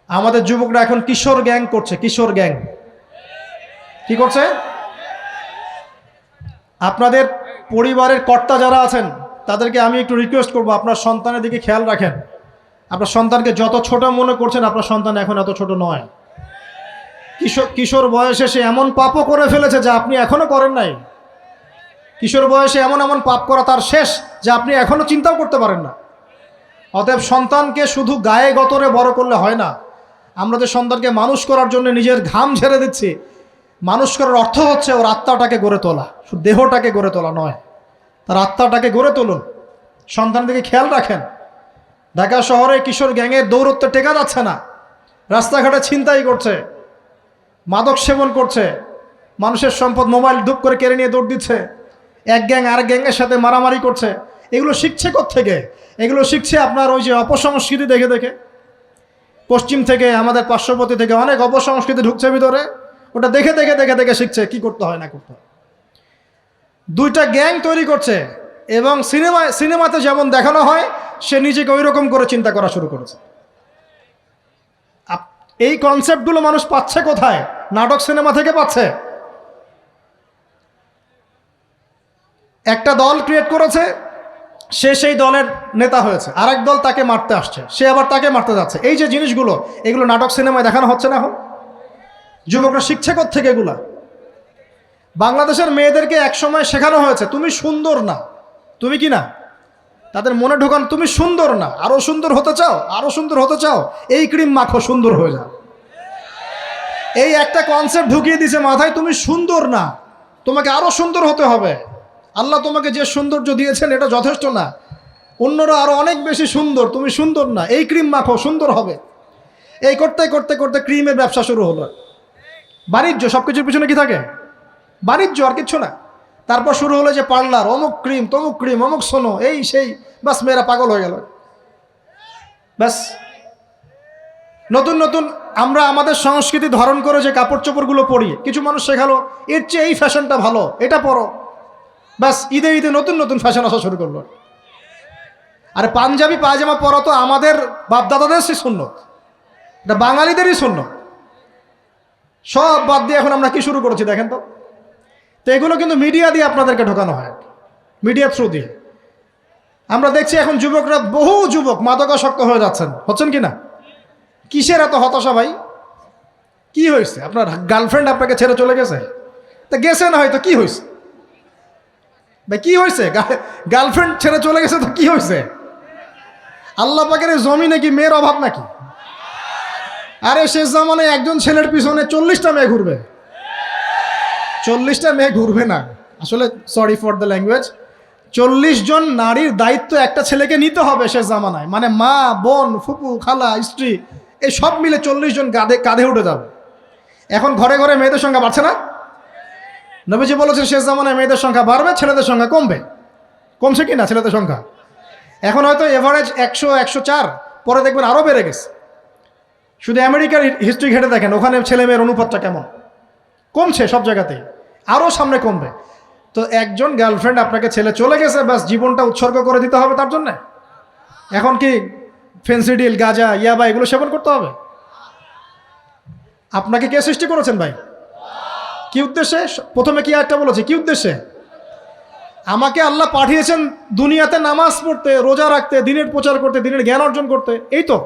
আমাদের যুবকরা এখন কিশোর গ্যাং করছে, কিশোর গ্যাং। কি করছে? আপনাদের পরিবারের কর্তা যারা আছেন তাদেরকে আমি একটু রিকোয়েস্ট করব, আপনার সন্তানের দিকে খেয়াল রাখেন। আপনার সন্তানকে যত ছোট মনে করছেন, আপনার সন্তান এখন এত ছোট নয়। কিশোর বয়সে সে এমন পাপও করে ফেলেছে যা আপনি এখনো করেন নাই। কিশোর বয়সে এমন এমন পাপ করা তার শেষ যা আপনি এখনো চিন্তাও করতে পারেন না। অতএব সন্তানকে শুধু গায়ে গতরে বড় করলে হয় না। আমরা যে সন্তানকে মানুষ করার জন্য নিজের ঘাম ঝেড়ে দিচ্ছি, মানুষ করার অর্থ হচ্ছে ওর আত্মাটাকে গড়ে তোলা, শুধু দেহটাকে গড়ে তোলা নয়, তার আত্মাটাকে গড়ে তুলুন। সন্তানের দিকে খেয়াল রাখেন। ঢাকা শহরে কিশোর গ্যাংয়ের দৌরত্বে টেকা যাচ্ছে না। রাস্তাঘাটে ছিনতাই করছে, মাদক সেবন করছে, মানুষের সম্পদ মোবাইল ধূপ করে কেড়ে নিয়ে দৌড় দিচ্ছে, এক গ্যাং আরেক গ্যাংয়ের সাথে মারামারি করছে। এগুলো শিখছে কোত্থেকে? এগুলো শিখছে আপনার ওই যে অপসংস্কৃতি দেখে দেখে। পশ্চিম থেকে, আমাদের পার্শ্ববর্তী থেকে অনেক অপসংস্কৃতি ঢুকছে ভিতরে, ওটা দেখে দেখে দেখে দেখে শিখছে কি করতে হয় না করতে হয়। দুইটা গ্যাং তৈরি করছে এবং সিনেমাতে যেমন দেখানো হয় সে নিজেকে ওই রকম করে চিন্তা করা শুরু করেছে। এই কনসেপ্টগুলো মানুষ পাচ্ছে কোথায়? নাটক সিনেমা থেকে পাচ্ছে। একটা দল ক্রিয়েট করেছে, সে সেই দলের নেতা হয়েছে, আরেক দল তাকে মারতে আসছে, সে আবার তাকে মারতে যাচ্ছে। এই যে জিনিসগুলো, এগুলো নাটক সিনেমায় দেখানো হচ্ছে না এখন? যুবকরা শিখছে কোত্থেকে এগুলা? বাংলাদেশের মেয়েদেরকে একসময় শেখানো হয়েছে তুমি সুন্দর না, তুমি কি না, তাদের মনে ঢোকান তুমি সুন্দর না, আরো সুন্দর হতে চাও, আরো সুন্দর হতে চাও, এই ক্রিম মাখো সুন্দর হয়ে যাও। এই একটা কনসেপ্ট ঢুকিয়ে দিছে মাথায়, তুমি সুন্দর না, তোমাকে আরো সুন্দর হতে হবে। আল্লাহ তোমাকে যে সৌন্দর্য দিয়েছেন এটা যথেষ্ট না, অন্যরা আরো অনেক বেশি সুন্দর, তুমি সুন্দর না, এই ক্রিম মাখো সুন্দর হবে। এই করতে করতে করতে ক্রিমের ব্যবসা শুরু হলো। বাণিজ্য, সবকিছুর পিছনে কি থাকে? বাণিজ্য, আর কিচ্ছু না। তারপর শুরু হলো যে পার্লার, অমুক ক্রিম তমুক ক্রিম, অমুক সোনো, এই সেই, বাস মেয়েরা পাগল হয়ে গেল। ব্যাস নতুন নতুন আমরা আমাদের সংস্কৃতি ধারণ করে যে কাপড় চোপড়গুলো পরি, কিছু মানুষ শেখালো এর চেয়ে এই ফ্যাশনটা ভালো, এটা পরো। ব্যাস ঈদে ঈদে নতুন নতুন ফ্যাশন আসা শুরু করলো। আরে পাঞ্জাবি পায়জামা পরা তো আমাদের বাপদাদাদের সেই সুন্নত, এটা বাঙালিদেরই সুন্নত। সব বাদ দিয়ে এখন আমরা কি শুরু করেছি দেখেন তো। তো এগুলো কিন্তু মিডিয়া দিয়ে আপনাদেরকে ঢোকানো হয়, মিডিয়া থ্রু দিয়ে। আমরা দেখছি এখন যুবকরা, বহু যুবক মাদকাসক্ত হয়ে যাচ্ছেন, হচ্ছেন কি না? কিসের এত হতাশা ভাই? কি হয়েছে? আপনার গার্লফ্রেন্ড আপনাকে ছেড়ে চলে গেছে? তা গেছে না হয়তো, কি হয়েছে ভাই? কি হয়েছে? গার্লফ্রেন্ড ছেড়ে চলে গেছে তো কি হয়েছে? আল্লাহ পাকের জমিনে কি মেয়ের অভাব নাকি? আরে শেষ জামানায় একজন ছেলের পিছনে 40টা মেয়ে ঘুরবে। 40টা মেয়ে ঘুরবে না, আসলে সরি ফর দ্য ল্যাঙ্গুয়েজ, 40 জন নারীর দায়িত্ব একটা ছেলেকে নিতে হবে শেষ জামানায়। মানে মা, বোন, ফুপু, খালা, স্ত্রী, এই সব মিলে 40 জন কাঁধে উঠে যাবে। এখন ঘরে ঘরে মেয়েদের সংখ্যা বাড়ছে না? নবীজি বলেছেন শেষ জামানায় মেয়েদের সংখ্যা বাড়বে, ছেলেদের সংখ্যা কমবে। কমছে কি না ছেলেদের সংখ্যা? এখন হয়তো এভারেজ 100, 104, পরে দেখবেন আরও বেড়ে গেছে। শুধু আমেরিকার হিস্ট্রি ঘেটে দেখেন, ওখানে ছেলে মেয়ের অনুপাতটা কেমন। কমছে সব জায়গাতেই, আরও সামনে কমবে। তো একজন গার্লফ্রেন্ড আপনাকে ছেলে চলে গেছে, ব্যাস জীবনটা উৎসর্গ করে দিতে হবে তার জন্যে? এখন কি ফেন্সিডিল, গাঁজা, ইয়াবা এগুলো সেবন করতে হবে? আপনাকে কে সৃষ্টি করেছেন ভাই? কি উদ্দেশ্যে? প্রথমে কি একটা বলেছে, কি উদ্দেশ্যে? আমাকে আল্লাহ পাঠিয়েছেন দুনিয়াতে নামাজ পড়তে, রোজা রাখতে, দিনের প্রচার করতে, দিনের জ্ঞান অর্জন করতে, এই তো।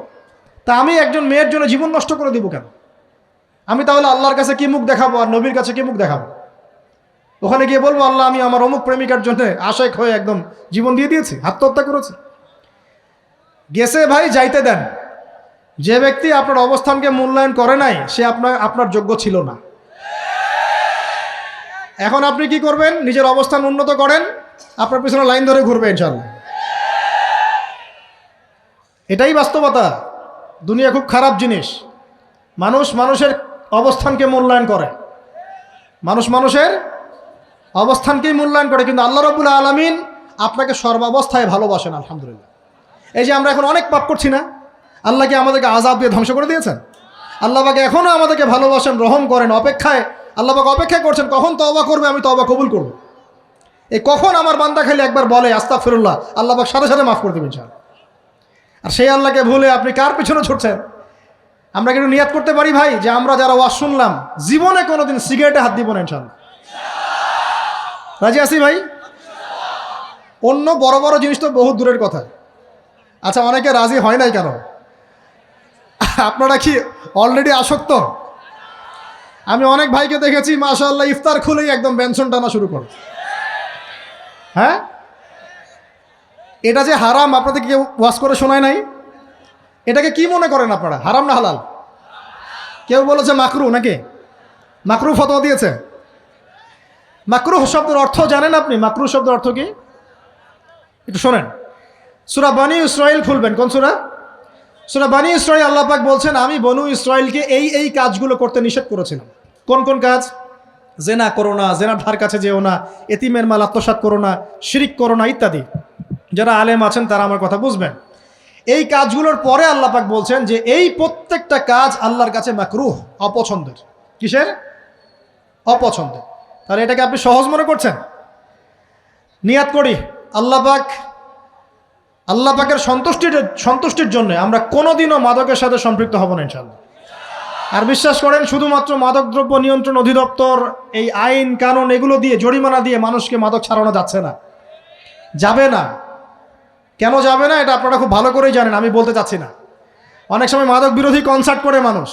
তা আমি একজন মেয়ের জন্য জীবন নষ্ট করে দিব কেন? আমি তাহলে আল্লাহর কাছে কি মুখ দেখাবো আর নবীর কাছে কি মুখ দেখাবো? ওখানে গিয়ে বলবো আল্লাহ আমি আমার অমুক প্রেমিকার জন্য আশেক হয়ে একদম জীবন দিয়ে দিয়েছি, আত্মহত্যা করেছি। গেছে ভাই, যাইতে দেন। যে ব্যক্তি আপনার অবস্থানকে মূল্যায়ন করে নাই সে আপনার যোগ্য ছিল না। এখন আপনি কি করবেন? নিজের অবস্থান উন্নত করেন, আপনার পিছনে লাইন ধরে ঘুরবে ইনশাআল্লাহ। এটাই বাস্তবতা। দুনিয়া খুব খারাপ জিনিস। মানুষ মানুষের অবস্থানকে মূল্যায়ন করে, মানুষ মানুষের অবস্থানকেই মূল্যায়ন করে, কিন্তু আল্লাহ রাব্বুল আলামিন আপনাকে সর্বাবস্থায় ভালোবাসেন। আলহামদুলিল্লাহ। এই যে আমরা এখন অনেক পাপ করছি না, আল্লাহ কি আমাদেরকে আযাব দিয়ে ধ্বংস করে দিয়েছেন? আল্লাহ পাক এখনও আমাদেরকে ভালোবাসেন, রহম করেন, অপেক্ষায় আল্লাহ পাক অপেক্ষা করছেন কখন তওবা করবে, আমি তওবা কবুল করব। এই কখন আমার বান্দা খালি একবার বলে আস্তাগফিরুল্লাহ, আল্লাহ পাক সাথে সাথে মাফ করে দেবেন ইনশাআল্লাহ। আর সেই আল্লাহকে ভুলে আপনি কার পিছনে ছুটছেন? আমরা কিন্তু নিয়াত করতে পারি ভাই যে আমরা যারা ওয়াজ শুনলাম জীবনে কোনোদিন সিগারেটে হাত দিব না ইনশাআল্লাহ। রাজি আছি ভাই? অন্য বড় বড় জিনিস তো বহু দূরের কথা। আচ্ছা, অনেকে রাজি হয় নাই কেন? আপনারা কি অলরেডি আসক্ত? আমি অনেক ভাইকে দেখেছি মাশাআল্লাহ ইফতার খুলেই একদম বেনসন টানা শুরু করে। হ্যাঁ, এটা যে হারাম আপনাদের কেউ ওয়াজ করে শোনায় নাই? এটাকে কি মনে করেন আপনারা, হারাম না হালাল? কেউ বলেছে মাকরু, নাকি মাকরু ফতোয়া দিয়েছে? মাকরুহ শব্দের অর্থ জানেন আপনি? মাকরুহ শব্দের অর্থ কি একটু শোনেন। সূরা বনী ইসরাইল খুলবেন। কোন সূরা? সূরা বনী ইসরাইল। আল্লাহ পাক বলছেন আমি বনু ইসরাইলকে এই কাজগুলো করতে নিষেধ করেছিলাম। কোন কোন কাজ? জেনা করো না, জেনার ধার কাছে যেও না, এতিমের মাল আত্মসাৎ করো না, শিরিক করো না ইত্যাদি। যারা আলেম আছেন তারা আমার কথা বুঝবেন। এই কাজগুলোর পরে আল্লাহ পাক বলছেন যে এই প্রত্যেকটা কাজ আল্লাহর কাছে মাকরুহ, অপছন্দের। কিসের? অপছন্দের। তাহলে এটাকে আপনি সহজ মনে করছেন? নিয়াত করি আল্লাহ পাকের সন্তুষ্টির জন্য আমরা কোনোদিনও মাদকের সাথে সম্পৃক্ত হব না ইনশাআল্লাহ। আর বিশ্বাস করেন, শুধুমাত্র মাদকদ্রব্য নিয়ন্ত্রণ অধিদপ্তর এই আইন কানুন এগুলো দিয়ে জরিমানা দিয়ে মানুষকে মাদক ছাড়ানো যাচ্ছে না, যাবে না। কেন যাবে না এটা আপনারা খুব ভালো করেই জানেন, আমি বলতে চাচ্ছি না। অনেক সময় মাদক বিরোধী কনসার্ট করে মানুষ,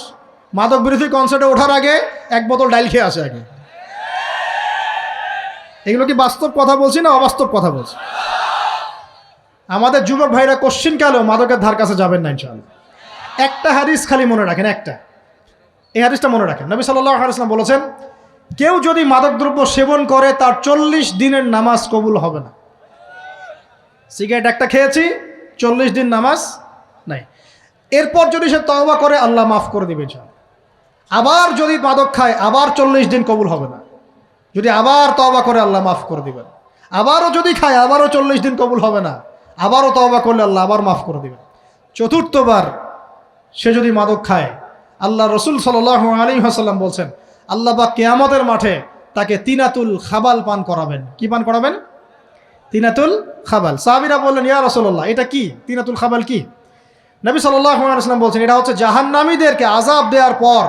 মাদক বিরোধী কনসার্টে ওঠার আগে এক বোতল ডাইল খেয়ে আসে আগে। এগুলো কি বাস্তব কথা বলছি না অবাস্তব কথা বলছি? আমাদের যুবক ভাইরা কোশ্চিনকালেও মাদকের ধার কাছে যাবেন না ইনশাআল্লাহ। একটা হাদিস খালি মনে রাখেন, এই হাদিসটা মনে রাখেন। নবী সাল্লাল্লাহু আলাইহি ওয়াসাল্লাম বলেছেন কেউ যদি মাদকদ্রব্য সেবন করে তার 40 দিনের নামাজ কবুল হবে না। সিগারেট একটা খেয়েছি, 40 দিন নামাজ নাই। এরপর যদি সে তওবা করে আল্লাহ মাফ করে দিবে ইনশাআল্লাহ। আবার যদি মাদক খায় আবার 40 দিন কবুল হবে না। যদি আবার তওবা করে আল্লাহ মাফ করে দিবেন। আবারও যদি খায় আবারও 40 দিন কবুল হবে না। আবারও তওবা করলে আল্লাহ আবার মাফ করে দিবেন। চতুর্থবার সে যদি মাদক খায়, আল্লাহ রসুল সাল্লাল্লাহু আলাইহি ওয়াসাল্লাম বলছেন আল্লাহ পাক কিয়ামতের মাঠে তাকে তিনাতুল খাবাল পান করাবেন। কি পান করাবেন? তিনাতুল খাবাল। সাহাবীরা বললেন ইয়া রাসূলুল্লাহ এটা কি? তিনাতুল খাবাল কি? নবী সাল্লাল্লাহু আলাইহি ওয়াসাল্লাম বলছেন এটা হচ্ছে জাহান্নামীদেরকে আযাব দেওয়ার পর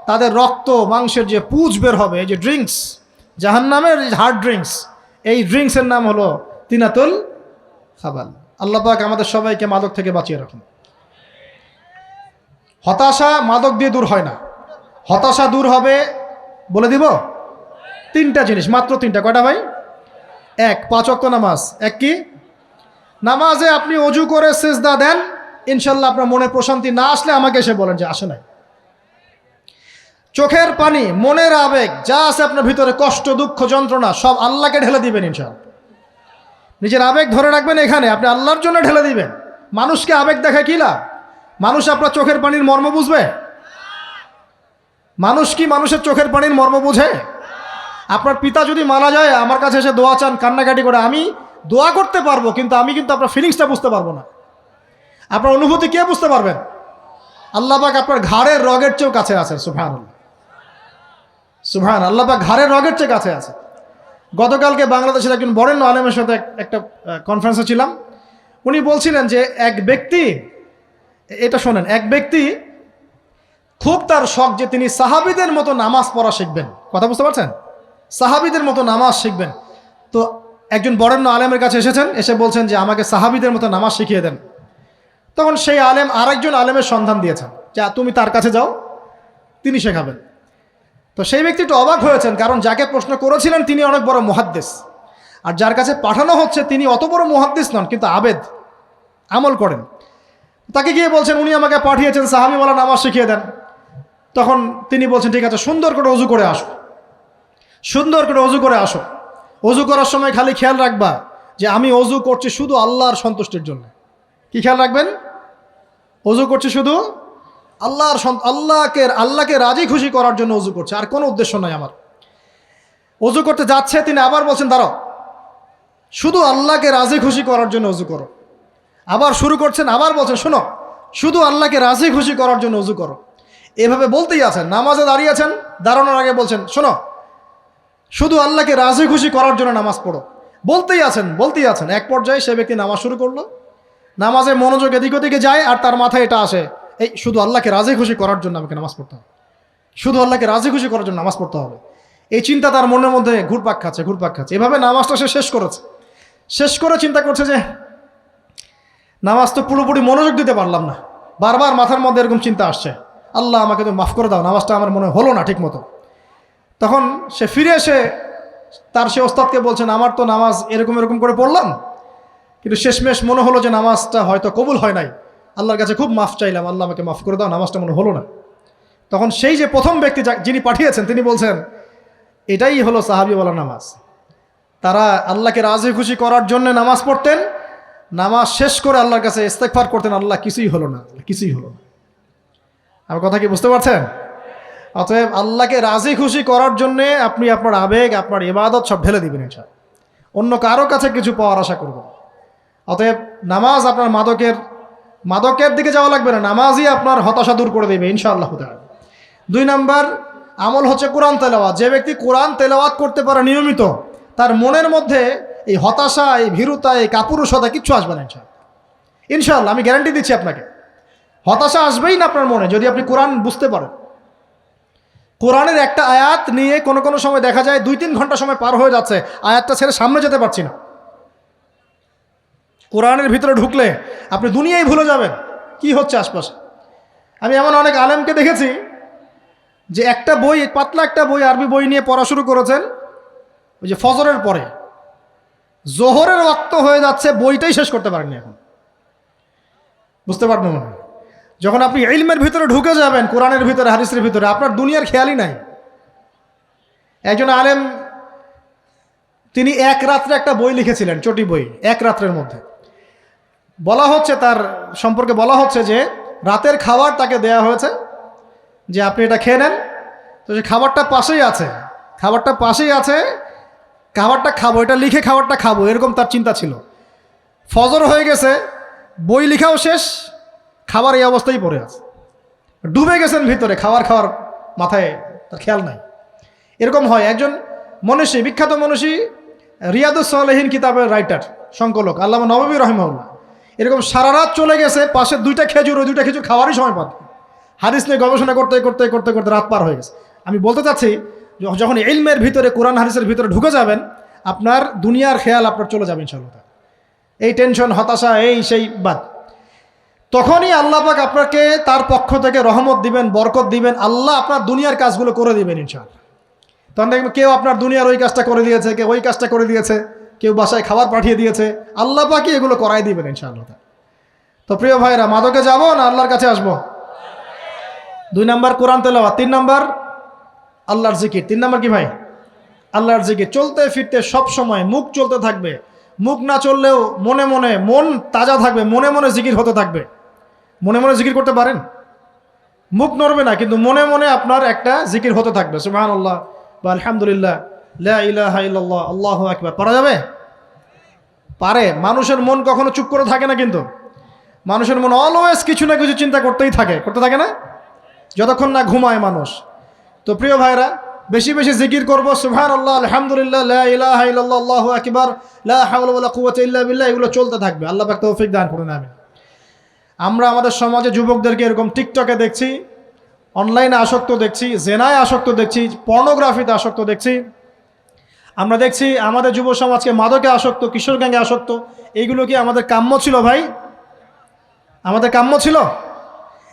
তাদের রক্ত মাংসের যে পুঁজ বের হবে, এই যে ড্রিঙ্কস, জাহান্নামের হার্ড ড্রিঙ্কস, এই ড্রিঙ্কসের নাম হলো তিনাতুল খাবাল। আল্লাহ পাক আমাদের সবাইকে মাদক থেকে বাঁচিয়ে রাখুন। হতাশা মাদক দিয়ে দূর হয় না। হতাশা দূর হবে, বলে দিব, 3টা জিনিস, মাত্র 3টা। কয়টা ভাই? 1, 5 ওয়াক্ত নামাজ। এক কি? নামাজে আপনি অজু করে সিজদা দেন, ইনশাল্লাহ আপনার মনে প্রশান্তি না আসলে আমাকে এসে বলেন যে আসে নাই। চোখের পানি, মনের আবেগ যা আছে আপনার ভিতরে, কষ্ট দুঃখ যন্ত্রণা সব আল্লাহকে ঢেলে দিবেন ইনশাল্লাহ। নিজের আবেগ ধরে রাখবেন এখানে, আপনি আল্লাহর জন্য ঢেলে দিবেন। মানুষকে আবেগ দেখা কি লাভ? মানুষ আপনার চোখের পানির মর্ম বুঝবে? মানুষ কি মানুষের চোখের পানির মর্ম বুঝে? আপনার পিতা যদি মারা যায় আমার কাছে এসে দোয়া চান কান্নাকাটি করে, আমি দোয়া করতে পারবো কিন্তু আমি কিন্তু আপনার ফিলিংসটা বুঝতে পারবো না। আপনার অনুভূতি কে বুঝতে পারবেন? আল্লাহ পাক আপনার ঘাড়ের রগের চেয়েও কাছে আছে। সুবহানাল্লাহ, সুবহান। আল্লাহ পাক ঘাড়ের রগের চেয়ে কাছে আছে। গতকালকে বাংলাদেশের একজন বরেণ্য আলেমের সাথে একটা কনফারেন্সে ছিলাম। উনি বলছিলেন যে এক ব্যক্তি, এটা শোনেন, এক ব্যক্তি খুব তার শখ যে তিনি সাহাবীদের মতো নামাজ পড়া শিখবেন। কথা বুঝতে পারছেন? সাহাবীদের মতো নামাজ শিখবেন। তো একজন বরেণ্য আলেমের কাছে এসেছেন, এসে বলছেন যে আমাকে সাহাবীদের মতো নামাজ শিখিয়ে দেন। তখন সেই আলেম আরেকজন আলেমের সন্ধান দিয়েছেন, যা তুমি তার কাছে যাও, তিনি শেখাবেন। তো সেই ব্যক্তি একটু অবাক হয়েছেন, কারণ যাকে প্রশ্ন করেছিলেন তিনি অনেক বড় মুহাদ্দিস, আর যার কাছে পাঠানো হচ্ছে তিনি অত বড় মুহাদ্দিস নন, কিন্তু আবেদ, আমল করেন। তাকে গিয়ে বলছেন উনি আমাকে পাঠিয়েছেন সাহাবীওয়ালা নামাজ শিখিয়ে দেন। তখন তিনি বলছেন ঠিক আছে, সুন্দর করে অজু করে আসো, সুন্দর করে অজু করে আসো। অজু করার সময় খালি খেয়াল রাখবা যে আমি অজু করছি শুধু আল্লাহর সন্তুষ্টির জন্য। কি খেয়াল রাখবেন? অজু করছি শুধু আল্লাহকে রাজি খুশি করার জন্য অজু করছে, আর কোনো উদ্দেশ্য নাই আমার। অজু করতে যাচ্ছে, তিনি আবার বলছেন দাঁড়াও, শুধু আল্লাহকে রাজি খুশি করার জন্য অজু করো। আবার শুরু করছেন, আবার বলছেন শোনো, শুধু আল্লাহকে রাজি খুশি করার জন্য অজু করো। এভাবে বলতেই আছেন। নামাজে দাঁড়িয়েছেন, দাঁড়ানোর আগে বলছেন শোনো, শুধু আল্লাহকে রাজি খুশি করার জন্য নামাজ পড়ো। বলতেই আছেন। এক পর্যায়ে সে ব্যক্তি নামাজ শুরু করলো। নামাজে মনোযোগ এদিক ওদিকে যায়, আর তার মাথায় এটা আসে, এই শুধু আল্লাহকে রাজি খুশি করার জন্য আমাকে নামাজ পড়তে হবে, শুধু আল্লাহকে রাজি খুশি করার জন্য নামাজ পড়তে হবে, এই চিন্তা তার মনের মধ্যে ঘুরপাক খাচ্ছে। এভাবে নামাজটা সে শেষ করেছে। শেষ করে চিন্তা করছে যে নামাজ তো পুরোপুরি মনোযোগ দিতে পারলাম না, বারবার মাথার মধ্যে এরকম চিন্তা আসছে, আল্লাহ আমাকে তো মাফ করে দাও, নামাজটা আমার মনে হলো না ঠিক মতো। তখন সে ফিরে এসে সে ওস্তাদকে বলছেন, আমার তো নামাজ এরকম করে পড়লাম, কিন্তু শেষমেশ মনে হলো যে নামাজটা হয়তো কবুল হয় নাই, আল্লাহর কাছে খুব মাফ চাইলাম, আল্লাহ আমাকে মাফ করে দাও, নামাজটা মনে হলো না। তখন সেই যে প্রথম ব্যক্তি যিনি পাঠিয়েছেন তিনি বলছেন, এটাই হলো সাহাবীওয়ালা নামাজ। তারা আল্লাহকে রাজি খুশি করার জন্য নামাজ পড়তেন, নামাজ শেষ করে আল্লাহর কাছে ইস্তেগফার করতেন, আল্লাহ কিছুই হলো না। আমার কথা কি বুঝতে পারছেন? অতএব আল্লাহকে রাজি খুশি করার জন্যে আপনি আপনার আবেগ, আপনার ইবাদত সব ঢেলে দিবেন ইনশাআল্লাহ, অন্য কারো কাছে কিছু পাওয়ার আশা করবেন। অতএব নামাজ আপনার মাদকের দিকে যাওয়া লাগবে না, নামাজই আপনার হতাশা দূর করে দেবে ইনশাআল্লাহ তাআলা। 2 নাম্বার আমল হচ্ছে কোরআন তেলাওয়াত। যে ব্যক্তি কোরআন তেলাওয়াত করতে পারে নিয়মিত, তার মনের মধ্যে এই হতাশা, এই ভীরুতা, এই কাপুরুষতা কিচ্ছু আসবে না ইনশাআল্লাহ। আমি গ্যারান্টি দিচ্ছি আপনাকে, হতাশা আসবেই না আপনার মনে যদি আপনি কোরআন বুঝতে পারেন। কোরআনের একটা আয়াত নিয়ে কোনো সময় দেখা যায় 2-3 ঘন্টা সময় পার হয়ে যাচ্ছে, আয়াতটা ছেড়ে সামনে যেতে পারছি না। কোরআনের ভিতরে ঢুকলে আপনি দুনিয়ায় ভুলে যাবেন কি হচ্ছে আশপাশে। আমি এমন অনেক আলেমকে দেখেছি যে একটা বই, পাতলা একটা বই, আরবি বই নিয়ে পড়া শুরু করেছেন, ওই যে ফজরের পরে জোহরের ওয়াক্ত হয়ে যাচ্ছে, বইটাই শেষ করতে পারেননি এখন। বুঝতে পারবেন মনে হয় যখন আপনি ইলমের ভিতরে ঢুকে যাবেন, কোরআনের ভিতরে, হাদিসের ভিতরে, আপনার দুনিয়ার খেয়ালই নাই। একজন আলেম তিনি এক রাত্রে একটা বই লিখেছিলেন, চটি বই, এক রাত্রের মধ্যে। বলা হচ্ছে, তার সম্পর্কে বলা হচ্ছে যে রাতের খাবার তাকে দেয়া হয়েছে যে আপনি এটা খেয়ে নেন। তো সে খাবারটা পাশেই আছে, খাবারটা খাবো, এটা লিখে খাবারটা খাবো, এরকম তার চিন্তা ছিল। ফজর হয়ে গেছে, বই লিখাও শেষ, খাবার এই অবস্থায় পড়ে আছে, ডুবে গেছেন ভিতরে, খাওয়ার মাথায় তার খেয়াল নাই। এরকম হয়। একজন মনীষী, বিখ্যাত মনীষী, রিয়াদুস সালেহীন কিতাবের রাইটার, সংকলক আল্লামা নববী রাহিমাহুল্লাহ, এরকম সারা রাত চলে গেছে, পাশে 2টা খেজুর, ওই 2টা খেজুর খাওয়ারই সময় পান। হাদিস নিয়ে গবেষণা করতে রাত পার হয়ে গেছে। আমি বলতে চাচ্ছি, যখন ইলমের ভিতরে, কোরআন হাদিসের ভিতরে ঢুকে যাবেন, আপনার দুনিয়ার খেয়াল আপনার চলে যাবে ইনশাআল্লাহ। এই টেনশন, হতাশা, এই সেই বাদ, তখনই আল্লাহ পাক আপনাকে তার পক্ষ থেকে রহমত দিবেন, বরকত দিবেন, আল্লাহ আপনার দুনিয়ার কাজগুলো করে দিবেন ইনশাআল্লাহ। তখন দেখবেন কেউ আপনার দুনিয়ার ওই কাজটা করে দিয়েছে, কেউ ওই কাজটা করে দিয়েছে, কেউ বাসায় খাবার পাঠিয়ে দিয়েছে, আল্লাহ পাকই এগুলো করাই দিবেন ইনশাআল্লাহ। তো প্রিয় ভাইরা, মাদকে যাব না আল্লাহর কাছে আসবো? 2 নাম্বার কোরআন তেলাওয়াত, 3 নাম্বার আল্লাহর জিকির। 3 নাম্বার কি ভাই? আল্লাহর জিকির। চলতে ফিরতে সব সময় মুখ চলতে থাকবে, মুখ না চললেও মনে মনে মন তাজা থাকবে, মনে মনে জিকির হতে থাকবে। মনে মনে জিকির করতে পারেন? মুখ নড়বে না, কিন্তু মনে মনে আপনার একটা জিকির হতে থাকবে, সুবহানাল্লাহ বা আলহামদুলিল্লাহ, লা ইলাহা ইল্লাল্লাহ, আল্লাহু আকবার। পারা যাবে? পারে। মানুষের মন কখনো চুপ করে থাকে না, কিন্তু মানুষের মন অলওয়েজ কিছু না কিছু চিন্তা করতে থাকে না, যতক্ষণ না ঘুমায় মানুষ। তো প্রিয় ভাইরা, বেশি বেশি জিকির করবো, সুবহানাল্লাহ, আলহামদুলিল্লাহ, লা ইলাহা ইল্লাল্লাহ, আল্লাহু আকবার, লা হাওলা ওয়ালা কুওয়াতা ইল্লা বিল্লাহ, এগুলো চলতে থাকবে। আল্লাহ পাক তৌফিক দান করুন, আমিন। আমরা আমাদের সমাজে যুবকদেরকে এরকম টিকটকে দেখছি, অনলাইনে আসক্ত দেখছি, জেনায় আসক্ত দেখছি, পর্নোগ্রাফিতে আসক্ত দেখছি। আমরা দেখছি আমাদের যুব সমাজকে মাদকে আসক্ত, কিশোর গ্যাংয়ে আসক্ত। এইগুলো কি আমাদের কাম্য ছিল ভাই? আমাদের কাম্য ছিল?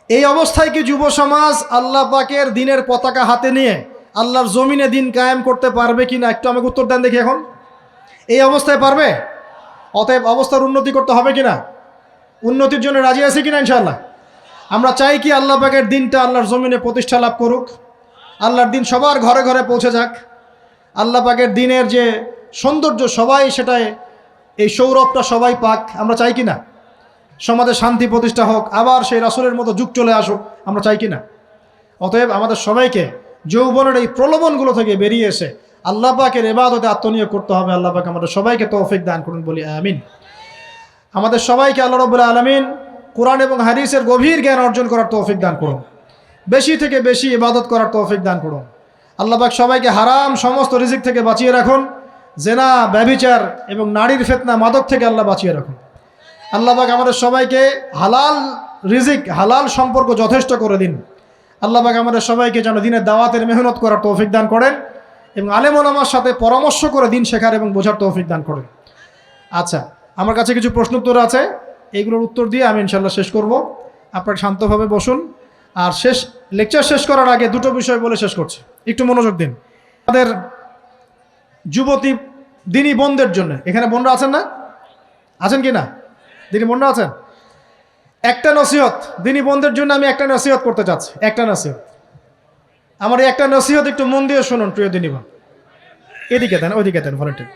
এই অবস্থায় কি যুব সমাজ আল্লাহ পাকের দিনের পতাকা হাতে নিয়ে আল্লাহর জমিনে দিন কায়েম করতে পারবে কিনা, একটু আমাকে উত্তর দেন দেখি। এখন এই অবস্থায় পারবে? অতএব অবস্থার উন্নতি করতে হবে কিনা? উন্নতির জন্য রাজি আছি কিনা ইনশাআল্লাহ? আমরা চাই কি আল্লাহ পাকের দিনটা আল্লাহর জমিনে প্রতিষ্ঠা লাভ করুক, আল্লাহর দিন সবার ঘরে ঘরে পৌঁছে যাক, আল্লাহ পাকের দিনের যে সৌন্দর্য সবাই সেটাই, এই সৌরভটা সবাই পাক। আমরা চাই কিনা? সমাজে শান্তি প্রতিষ্ঠা হোক, আবার সেই রাসূলের মতো যুগ চলে আসুক, আমরা চাই কিনা? অতএব আমাদের সবাইকে যৌবনের এই প্রলোভনগুলো থেকে বেরিয়ে এসে আল্লাহ পাকের ইবাদতে আত্মনিয়োগ করতে হবে। আল্লাহ পাক আমাদের সবাইকে তৌফিক দান করুন, বলি আমিন। আমাদের সবাইকে আল্লাহ রাব্বুল আলামিন কোরআন এবং হাদিসের গভীর জ্ঞান অর্জন করার তৌফিক দান করুন, বেশি থেকে বেশি ইবাদত করার তৌফিক দান করুন। আল্লাহ পাক সবাইকে হারাম সমস্ত রিজিক থেকে বাঁচিয়ে রাখুন, জেনা, ব্যভিচার এবং নারীর ফিতনা, মাদক থেকে আল্লাহ বাঁচিয়ে রাখুন। আল্লাহ পাক আমাদের সবাইকে হালাল রিজিক, হালাল সম্পর্ক যথেষ্ট করে দিন। আল্লাহ পাক আমাদের সবাইকে যেন দিনের দাওয়াতের মেহনত করার তৌফিক দান করেন এবং আলেম ওলামার সাথে পরামর্শ করে দিন শেখার এবং বোঝার তৌফিক দান করেন। আচ্ছা, আমার কাছে কিছু প্রশ্ন উত্তর আছে, এইগুলোর উত্তর দিয়ে আমি ইনশাল্লাহ শেষ করব। আপনারা শান্তভাবে বসুন। আর লেকচার শেষ করার আগে দুটো বিষয় বলে শেষ করছি, একটু মনোযোগ দিন। আমাদের যুবতী দিনী বোনদের জন্য, এখানে বোনরা আছেন না? আছেন কি না? দিনী বোনরা আছেন? একটা নসিহত দিনী বোনদের জন্য আমি একটা নসিহত করতে চাচ্ছি, একটা নসিহত। আমার এই একটা নসিহত একটু মন দিয়ে শুনুন প্রিয় দিনী বোন। এদিকে দেন, ওইদিকে দেন, ভলেন্টিয়ার।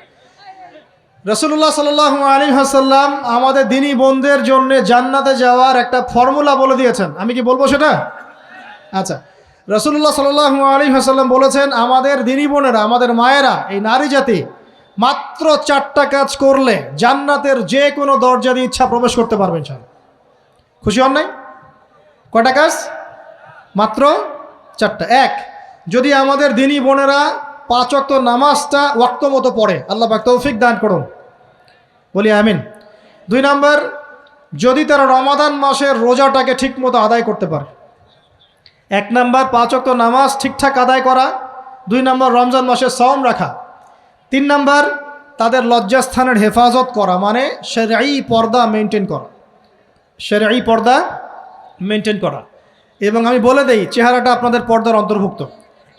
রাসূলুল্লাহ সাল্লাল্লাহু আলাইহি ওয়াসাল্লাম আমাদের দিনী বোনদের জন্য জান্নাতে যাওয়ার একটা ফর্মুলা বলে দিয়েছেন। আমি কি বলবো সেটা? আচ্ছা, রাসূলুল্লাহ সাল্লাল্লাহু আলাইহি ওয়াসাল্লাম বলেছেন আমাদের দিনী বোনেরা, আমাদের মায়েরা, এই নারী জাতি মাত্র 4টা কাজ করলে জান্নাতের যে কোনো দরজা দিয়ে ইচ্ছা প্রবেশ করতে পারবেন। ইনশাআল্লাহ। খুশি হন নাই? কয়টা কাজ? মাত্র 4টা। এক, যদি আমাদের দিনী বোনেরা 5 ওয়াক্ত নামাজটা ওয়াক্ত মতো পড়ে, আল্লাহ পাক তৌফিক দান করুন, বলি আমিন। 2 নাম্বার, যদি তারা রমাদান মাসের রোজাটাকে ঠিক মতো আদায় করতে পারে। 1 নাম্বার 5 ওয়াক্ত নামাজ ঠিকঠাক আদায় করা। 2 নাম্বার রমজান মাসে সওম রাখা। 3 নাম্বার তাদের লজ্জাস্থানের হেফাজত করা, মানে শরঈ পর্দা মেনটেন করা, শরঈ পর্দা মেনটেন করা। এবং আমি বলে দেই, চেহারাটা আপনাদের পর্দার অন্তর্ভুক্ত।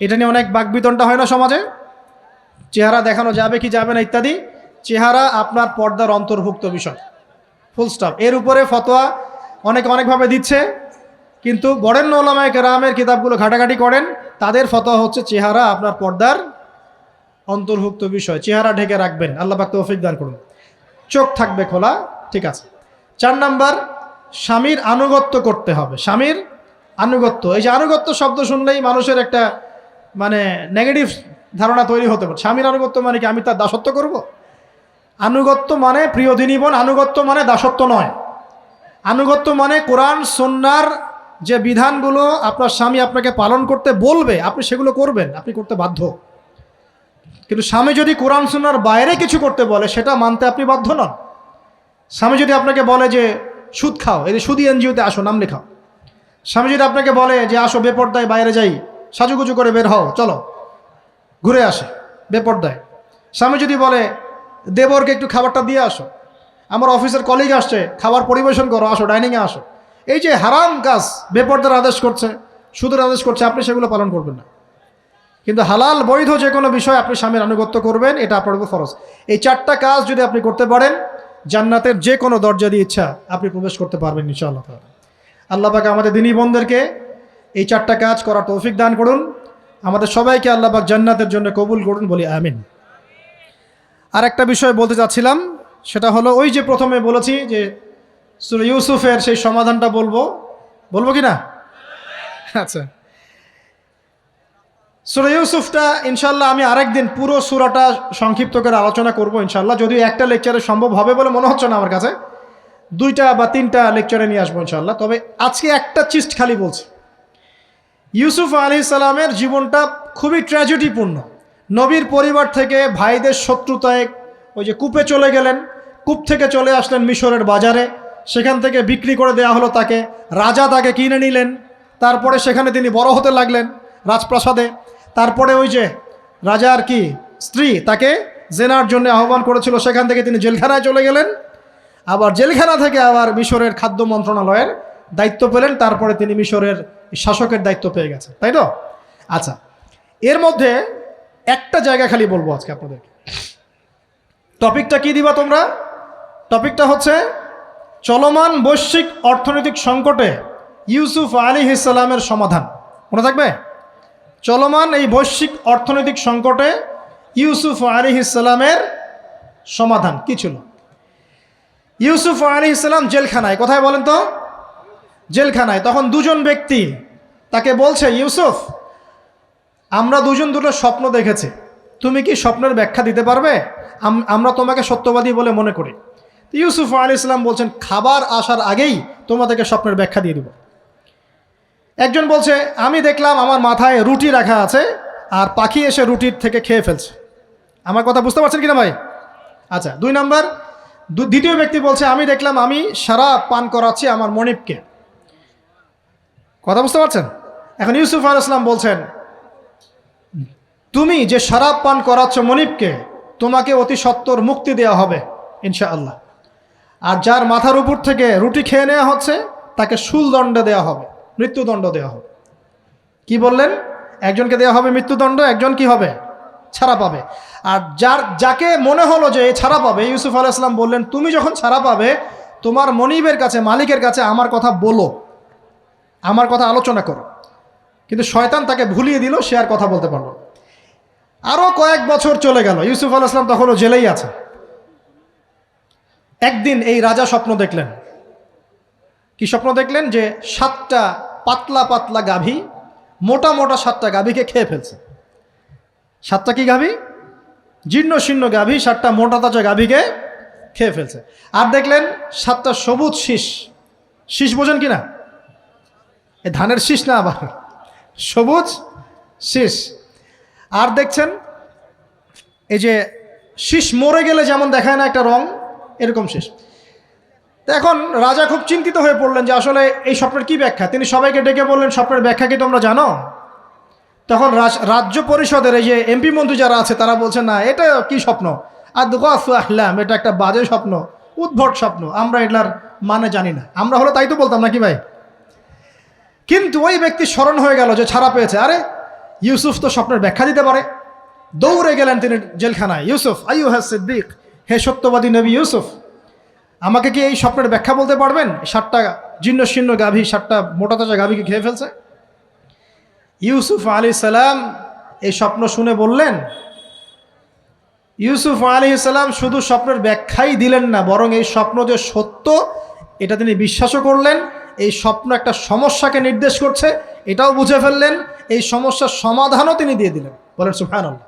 এটা নিয়ে অনেক বাকবিতণ্ডা হয় না সমাজে, চেহারা দেখানো যাবে কি যাবে না ইত্যাদি। চেহারা আপনার পর্দার অন্তর্ভুক্ত বিষয়, ফুল স্টপ। এর উপরে ফতোয়া অনেকভাবে দিচ্ছে, কিন্তু বরেণ্য উলামায়ে কেরামের কিতাবগুলো ঘাটাঘাটি করেন, তাদের ফতোয়া হচ্ছে চেহারা আপনার পর্দার অন্তর্ভুক্ত বিষয়, চেহারা ঢেকে রাখবেন, আল্লাহ পাক তৌফিক দান করুন। চোখ থাকবে খোলা, ঠিক আছে। 4 নাম্বার, স্বামীর আনুগত্য করতে হবে। স্বামীর আনুগত্য, এই যে আনুগত্য শব্দ শুনলেই মানুষের একটা মানে নেগেটিভ ধারণা তৈরি হতে পারে। স্বামীর আনুগত্য মানে কি আমি তার দাসত্ব করব? আনুগত্য মানে, প্রিয় দিনী বোন, আনুগত্য মানে দাসত্ব নয়। আনুগত্য মানে কোরআন সুন্নাহর যে বিধানগুলো আপনার স্বামী আপনাকে পালন করতে বলবে, আপনি সেগুলো করবেন, আপনি করতে বাধ্য। কিন্তু স্বামী যদি কোরআন সুন্নাহর বাইরে কিছু করতে বলে, সেটা মানতে আপনি বাধ্য নন। স্বামী যদি আপনাকে বলে যে সুদ খাও, এই যে সুদী এনজিওতে আসো, নাম লেখাও। স্বামী যদি আপনাকে বলে যে আসো বেপর্দায় বাইরে যাই, সাজুগুজু করে বের হও, চলো ঘুরে আসে বেপর্দায়। স্বামী যদি বলে দেবরকে একটু খাবারটা দিয়ে আসো, আমার অফিসের কলিগ আসছে, খাবার পরিবেশন করো, আসো ডাইনিংয়ে আসো। এই যে হারাম কাজ, বেপর্দার আদেশ করছে, সুদের আদেশ করছে, আপনি সেগুলো পালন করবেন না। কিন্তু হালাল বৈধ যে কোনো বিষয় আপনি স্বামীর আনুগত্য করবেন, এটা আপনার উপর ফরজ। এই 4টা কাজ যদি আপনি করতে পারেন, জান্নাতের যে কোনো দরজা দিয়ে ইচ্ছা আপনি প্রবেশ করতে পারবেন ইনশাআল্লাহ। আল্লাহ পাক আমাদের দিনী বোনদেরকে এই 4টা কাজ করার তৌফিক দান করুন। আমাদের সবাইকে আল্লাহ পাক জান্নাতের জন্য কবুল করুন, বলি আমিন। আর একটা বিষয় বলতে চাচ্ছিলাম, সেটা হলো ওই যে প্রথমে বলেছি যে সূরা ইউসুফের সেই সমাধানটা বলবো কি না? আচ্ছা, সূরা ইউসুফটা ইনশাল্লাহ আমি আরেকদিন পুরো সূরাটা সংক্ষিপ্ত করে আলোচনা করব ইনশাল্লাহ। যদিও একটা লেকচারে সম্ভব হবে বলে মনে হচ্ছে না আমার কাছে, 2টা বা 3টা লেকচারে নিয়ে আসবো ইনশাল্লাহ। তবে আজকে একটা চিস্ট খালি বলছি। ইউসুফ আলাইহিস সালামের জীবনটা খুবই ট্র্যাজেডিপূর্ণ। নবীর পরিবার থেকে ভাইদের শত্রুতায় ওই যে কূপে চলে গেলেন, কূপ থেকে চলে আসলেন মিশরের বাজারে, সেখান থেকে বিক্রি করে দেওয়া হলো তাকে, রাজা তাকে কিনে নিলেন, তারপরে সেখানে তিনি বড় হতে লাগলেন রাজপ্রাসাদে। তারপরে ওই যে রাজার কি স্ত্রী তাকে জেনার জন্য আহ্বান করেছিল, সেখান থেকে তিনি জেলখানায় চলে গেলেন, আবার জেলখানা থেকে আবার মিশরের খাদ্য মন্ত্রণালয়ের দায়িত্ব পেলেন, তারপরে তিনি মিশরের শাসকের দায়িত্ব পেয়ে গেছেন, তাই তো? আচ্ছা, এর মধ্যে একটা জায়গা খালি বলবো আজকে আপনাদেরকে। টপিকটা কি দিবা তোমরা? টপিকটা হচ্ছে চলমান বৈশ্বিক অর্থনৈতিক সংকটে ইউসুফ আলাইহিস সালামের সমাধান। মনে থাকবে? চলমান এই বৈশ্বিক অর্থনৈতিক সংকটে ইউসুফ আলাইহিস সালামের সমাধান কি ছিল? ইউসুফ আলাইহিস সালাম জেলখানায়, কোথায় বলেন তো? জেলখানায়। তখন 2জন ব্যক্তি তাকে বলছে, ইউসুফ, আমরা 2জন দুটো স্বপ্ন দেখেছি, তুমি কি স্বপ্নের ব্যাখ্যা দিতে পারবে? আমরা তোমাকে সত্যবাদী বলে মনে করি। ইউসুফ আলাইহিস সালাম বলছেন, খাবার আসার আগেই তোমাদেরকে স্বপ্নের ব্যাখ্যা দিয়ে দিব। একজন বলছে, আমি দেখলাম আমার মাথায় রুটি রাখা আছে, আর পাখি এসে রুটির থেকে খেয়ে ফেলছে। আমার কথা বুঝতে পারছেন কিনা ভাই? আচ্ছা, 2 নাম্বার, দ্বিতীয় ব্যক্তি বলছে, আমি দেখলাম আমি শরাব পান করাচ্ছি আমার মনিবকে, কথা বুঝতে পারছেন? এখন ইউসুফ আলাইহিস সালাম বলছেন, তুমি যে শরাব পান করাচ্ছ মনিবকে, তোমাকে অতি সত্বর মুক্তি দেওয়া হবে ইনশাআল্লাহ। আর যার মাথার উপর থেকে রুটি খেয়ে নেওয়া হচ্ছে তাকে শুলদণ্ড দেওয়া হবে, মৃত্যুদণ্ড দেওয়া হবে। কি বললেন? একজনকে দেওয়া হবে মৃত্যুদণ্ড, একজন কি হবে? ছাড়া পাবে। আর যাকে মনে হলো যে ছাড়া পাবে, ইউসুফ আলাইহিস সালাম বললেন, তুমি যখন ছাড়া পাবে তোমার মনিবের কাছে, মালিকের কাছে আমার কথা বলো, আমার কথা আলোচনা করো। কিন্তু শয়তান তাকে ভুলিয়ে দিল, সে আর কথা বলতে পারলো। আরও কয়েক বছর চলে গেল, ইউসুফ আলাইহিস সালাম তখনও জেলেই আছে। একদিন এই রাজা স্বপ্ন দেখলেন। কি স্বপ্ন দেখলেন? যে 7টা পাতলা পাতলা গাভী, মোটা মোটা 7টা গাভীকে খেয়ে ফেলছে। 7টা কি গাভী? জীর্ণ শীর্ণ গাভী 7টা মোটা তাজা গাভীকে খেয়ে ফেলছে। আর দেখলেন 7টা সবুজ শীষ, শীষ বোঝেন কি না? এই ধানের শীষ না, আবার সবুজ শীষ। আর দেখছেন এই যে শীষ মরে গেলে যেমন দেখায় না একটা রং, এরকম শীষ। তো এখন রাজা খুব চিন্তিত হয়ে পড়লেন যে আসলে এই স্বপ্নের কি ব্যাখ্যা। তিনি সবাইকে ডেকে বললেন, স্বপ্নের ব্যাখ্যা কি তোমরা জানো? তখন রাজ্য পরিষদের এই যে এমপি মন্ত্রী যারা আছে তারা বলছে, না এটা কি স্বপ্ন, আর দুগাসু আহলাম, এটা একটা বাজে স্বপ্ন, উদ্ভট স্বপ্ন, আমরা এটার মানে জানি না। আমরা হলে তাই তো বলতাম নাকি ভাই? কিন্তু ওই ব্যক্তি স্মরণ হয়ে গেল যে ছাড়া পেয়েছে, আরে ইউসুফ তো স্বপ্নের ব্যাখ্যা দিতে পারে। দৌড়ে গেলেন তিনি জেলখানায়। ইউসুফ আইয়ুহা সিদ্দিক, হে সত্যবাদী নবী ইউসুফ, আমাকে কি এই স্বপ্নের ব্যাখ্যা বলতে পারবেন? 7টা জীর্ণ শীর্ণ গাভী 7টা মোটা তাজা গাভীকে খেয়ে ফেলছে। ইউসুফ আলাইহিস সালাম এই স্বপ্ন শুনে বললেন, ইউসুফ আলাইহিস সালাম শুধু স্বপ্নের ব্যাখ্যাই দিলেন না, বরং এই স্বপ্ন যে সত্য এটা তিনি বিশ্বাসও করলেন। এই স্বপ্ন একটা সমস্যাকে নির্দেশ করছে এটাও বুঝে ফেললেন। এই সমস্যার সমাধানও তিনি দিয়ে দিলেন। বলেন সুবহানাল্লাহ।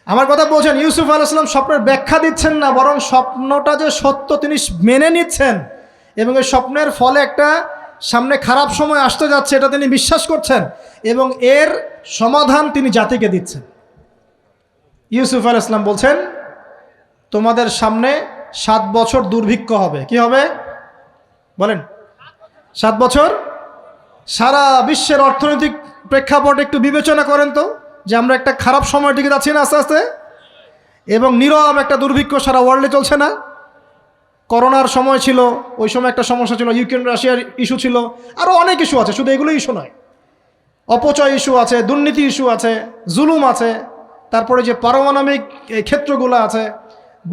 আমার কথা বলছেন, ইউসুফ আলাইহিস সালাম স্বপ্নের ব্যাখ্যা দিচ্ছেন না, বরং স্বপ্নটা যে সত্য তিনি মেনে নিচ্ছেন এবং এই স্বপ্নের ফলে একটা সামনে খারাপ সময় আসতে যাচ্ছে এটা তিনি বিশ্বাস করছেন এবং এর সমাধান তিনি জাতিকে দিচ্ছেন। ইউসুফ আলাইহিস সালাম বলছেন, তোমাদের সামনে 7 বছর দুর্ভিক্ষ হবে। কি হবে বলেন? 7 বছর। সারা বিশ্বের অর্থনৈতিক প্রেক্ষাপট একটু বিবেচনা করেন তো, যে আমরা একটা খারাপ সময়ের দিকে যাচ্ছি না আস্তে আস্তে, এবং নীরব একটা দুর্ভিক্ষ সারা ওয়ার্ল্ডে চলছে না? করোনার সময় ছিল, ওই সময় একটা সমস্যা ছিল, ইউক্রেন রাশিয়ার ইস্যু ছিল, আরও অনেক ইস্যু আছে, শুধু এগুলো ইস্যু নয়। অপচয় ইস্যু আছে, দুর্নীতি ইস্যু আছে, জুলুম আছে, তারপরে যে পারমাণবিক ক্ষেত্রগুলো আছে,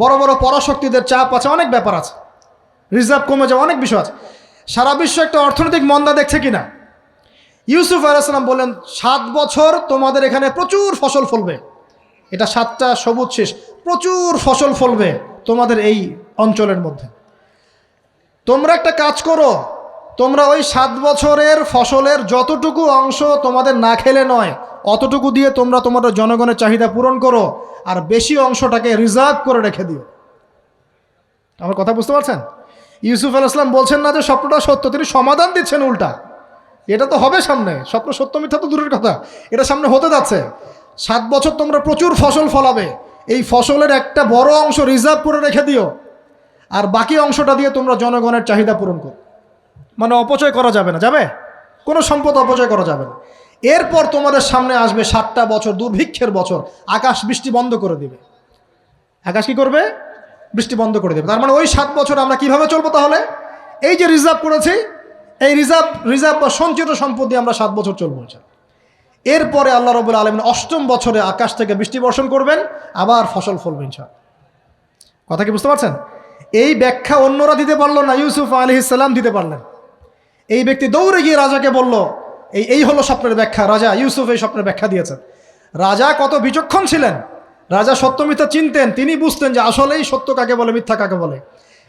বড় বড় পরাশক্তিদের চাপ আছে, অনেক ব্যাপার আছে, রিজার্ভ কমে যাওয়া, অনেক বিষয় আছে। সারা বিশ্ব একটা অর্থনৈতিক মন্দা দেখছে কিনা? ইউসুফ আলাইহিস সালাম বললেন, 7 বছর তোমাদের এখানে প্রচুর ফসল ফলবে। এটা 7টা সবুজ শীষ, প্রচুর ফসল ফলবে তোমাদের এই অঞ্চলের মধ্যে। তোমরা একটা কাজ করো, তোমরা ওই 7 বছরের ফসলের যতটুকু অংশ তোমাদের না খেলে নয়, অতটুকু দিয়ে তোমরা তোমাদের জনগণের চাহিদা পূরণ করো, আর বেশি অংশটাকে রিজার্ভ করে রেখে দিও। আমার কথা বুঝতে পারছেন? ইউসুফ আলাইহিস সালাম বলছেন না যে স্বপ্নটা সত্য, তিনি সমাধান দিচ্ছেন উল্টা। এটা তো হবে সামনে, স্বপ্ন সত্য মিথ্যা তো দূরের কথা, এটা সামনে হতে যাচ্ছে। 7 বছর তোমরা প্রচুর ফসল ফলাবে, এই ফসলের একটা বড় অংশ রিজার্ভ করে রেখে দিও, আর বাকি অংশটা দিয়ে তোমরা জনগণের চাহিদা পূরণ করো। মানে অপচয় করা যাবে না, যাবে কোনো সম্পদ অপচয় করা যাবে না। এরপর তোমাদের সামনে আসবে 7টা বছর দুর্ভিক্ষের বছর, আকাশ বৃষ্টি বন্ধ করে দেবে। আকাশ কি করবে? বৃষ্টি বন্ধ করে দেবে। তার মানে ওই 7 বছর আমরা কিভাবে চলবো তাহলে? এই যে রিজার্ভ করেছি, এই রিজার্ভ বা সঞ্চিত সম্পদ দিয়ে আমরা 7 বছর চলবো। এরপরে আল্লাহ রাব্বুল আলামিন 8ম বছরে আকাশ থেকে বৃষ্টি বর্ষণ করবেন, আবার ফসল ফলবে ইনশাআল্লাহ। কথা কি বুঝতে পারছেন? এই ব্যাখ্যা অন্যরা দিতে পারলো না, ইউসুফ আলাইহিস সালাম দিতে পারলেন। এই ব্যক্তি দৌড়ে গিয়ে রাজাকে বলল, এই হলো স্বপ্নের ব্যাখ্যা। রাজা, ইউসুফ এই স্বপ্নের ব্যাখ্যা দিয়েছেন। রাজা কত বিচক্ষণ ছিলেন, রাজা সত্য মিথ্যা চিনতেন, তিনি বুঝতেন যে আসলেই সত্য কাকে বলে, মিথ্যা কাকে বলে।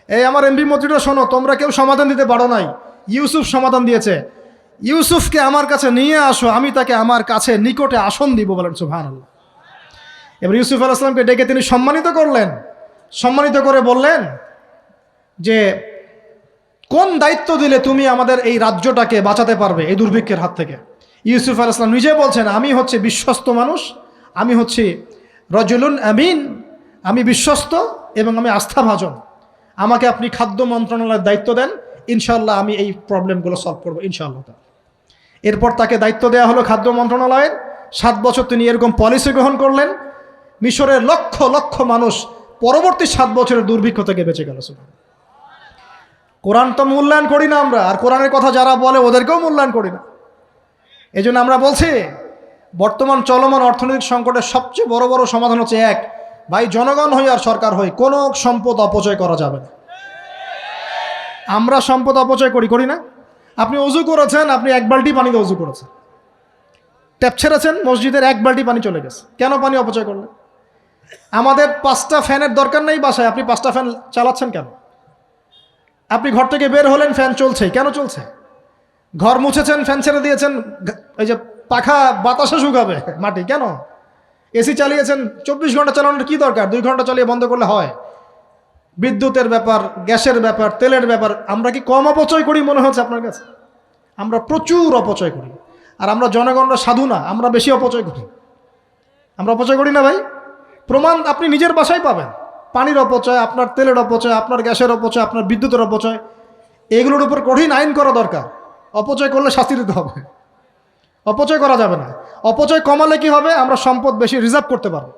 এই আমার এমপি মন্ত্রীরা শোনো, তোমরা কেউ সমাধান দিতে পারো নাই, ইউসুফ সমাধান দিয়েছে। ইউসুফকে আমার কাছে নিয়ে আসো, আমি তাকে আমার কাছে নিকটে আসন দিব। বলেন সুবহানাল্লাহ। এবার ইউসুফ আলাইহিস সালামকে ডেকে তিনি সম্মানিত করলেন, সম্মানিত করে বললেন যে কোন দায়িত্ব দিলে তুমি আমাদের এই রাজ্যটাকে বাঁচাতে পারবে এই দুর্ভিক্ষের হাত থেকে। ইউসুফ আলাইহিস সালাম নিজে বলছেন, আমি হচ্ছে বিশ্বস্ত মানুষ, আমি হচ্ছি রজুলুন আমিন, আমি বিশ্বস্ত এবং আমি আস্থাভাজন। আমাকে আপনি খাদ্য মন্ত্রণালয়ের দায়িত্ব দেন, ইনশাআল্লাহ আমি এই প্রবলেমগুলো সলভ করবো ইনশাআল্লাহ। এরপর তাকে দায়িত্ব দেওয়া হলো খাদ্য মন্ত্রণালয়ের। 7 বছর তিনি এরকম পলিসি গ্রহণ করলেন। মিশরের লক্ষ লক্ষ মানুষ পরবর্তী 7 বছরের দুর্ভিক্ষ থেকে বেঁচে গেল। কোরআন তো মূল্যায়ন করি না আমরা, আর কোরআনের কথা যারা বলে ওদেরকেও মূল্যায়ন করি না। এই জন্য আমরা বলছি, বর্তমান চলমান অর্থনৈতিক সংকটের সবচেয়ে বড় বড় সমাধান হচ্ছে এক, ভাই জনগণ হই আর সরকার হই কোনো সম্পদ অপচয় করা যাবে না। আমরা সম্পদ অপচয় করি না? আপনি অজু করেছেন, আপনি 1 বালতি পানিতে অজু করেছেন, ট্যাপ ছেড়েছেন, মসজিদের 1 বালতি পানি চলে গেছে, কেন পানি অপচয় করলেন? আমাদের 5টা ফ্যানের দরকার নেই বাসায়, আপনি 5টা ফ্যান চালাচ্ছেন কেন? আপনি ঘর থেকে বের হলেন, ফ্যান চলছে, কেন চলছে? ঘর মুছেছেন, ফ্যান ছেড়ে দিয়েছেন, এই যে পাখা বাতাসে শুকাবে মাটি, কেন? এসি চালিয়েছেন, 24 ঘন্টা চালানোর কি দরকার? 2 ঘন্টা চালিয়ে বন্ধ করলে হয়। বিদ্যুতের ব্যাপার, গ্যাসের ব্যাপার, তেলের ব্যাপার, আমরা কি কম অপচয় করি মনে হচ্ছে আপনার কাছে? আমরা প্রচুর অপচয় করি। আর আমরা জনগণরা সাধু না, আমরা বেশি অপচয় করি। আমরা অপচয় করি না ভাই? প্রমাণ আপনি নিজের বাসায় পাবেন। পানির অপচয়, আপনার তেলের অপচয়, আপনার গ্যাসের অপচয়, আপনার বিদ্যুতের অপচয়, এগুলোর উপর কঠিন আইন করা দরকার। অপচয় করলে শাস্তি দিতে হবে, অপচয় করা যাবে না। অপচয় কমালে কি হবে? আমরা সম্পদ বেশি রিজার্ভ করতে পারবো।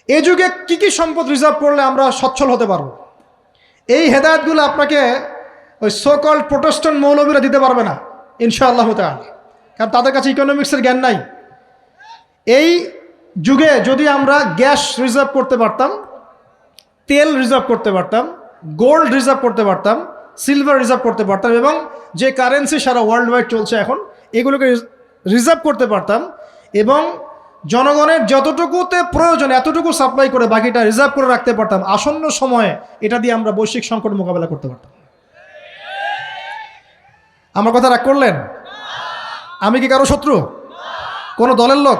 এই যুগে কি কি সম্পদ রিজার্ভ করলে আমরা সচ্ছল হতে পারবো, এই হেদায়েতগুলো আপনাকে ওই সোকল্ড প্রোটেস্ট্যান্ট মৌলবীরা দিতে পারবে না ইনশাআল্লাহ তাআলা, কারণ তাদের কাছে ইকোনমিক্সের জ্ঞান নাই। এই যুগে যদি আমরা গ্যাস রিজার্ভ করতে পারতাম, তেল রিজার্ভ করতে পারতাম, গোল্ড রিজার্ভ করতে পারতাম, সিলভার রিজার্ভ করতে পারতাম, এবং যে কারেন্সি সারা ওয়ার্ল্ড ওয়াইড চলছে এখন, এগুলোকে রিজার্ভ করতে পারতাম, এবং জনগণের যতটুকুতে প্রয়োজন এতটুকু সাপ্লাই করে বাকিটা রিজার্ভ করে রাখতে পারতাম, আসন্ন সময়ে এটা দিয়ে আমরা বৈশ্বিক সংকট মোকাবেলা করতে পারতাম। আমার কথা রাগ করলেন? আমি কি কারো শত্রু? কোনো দলের লোক?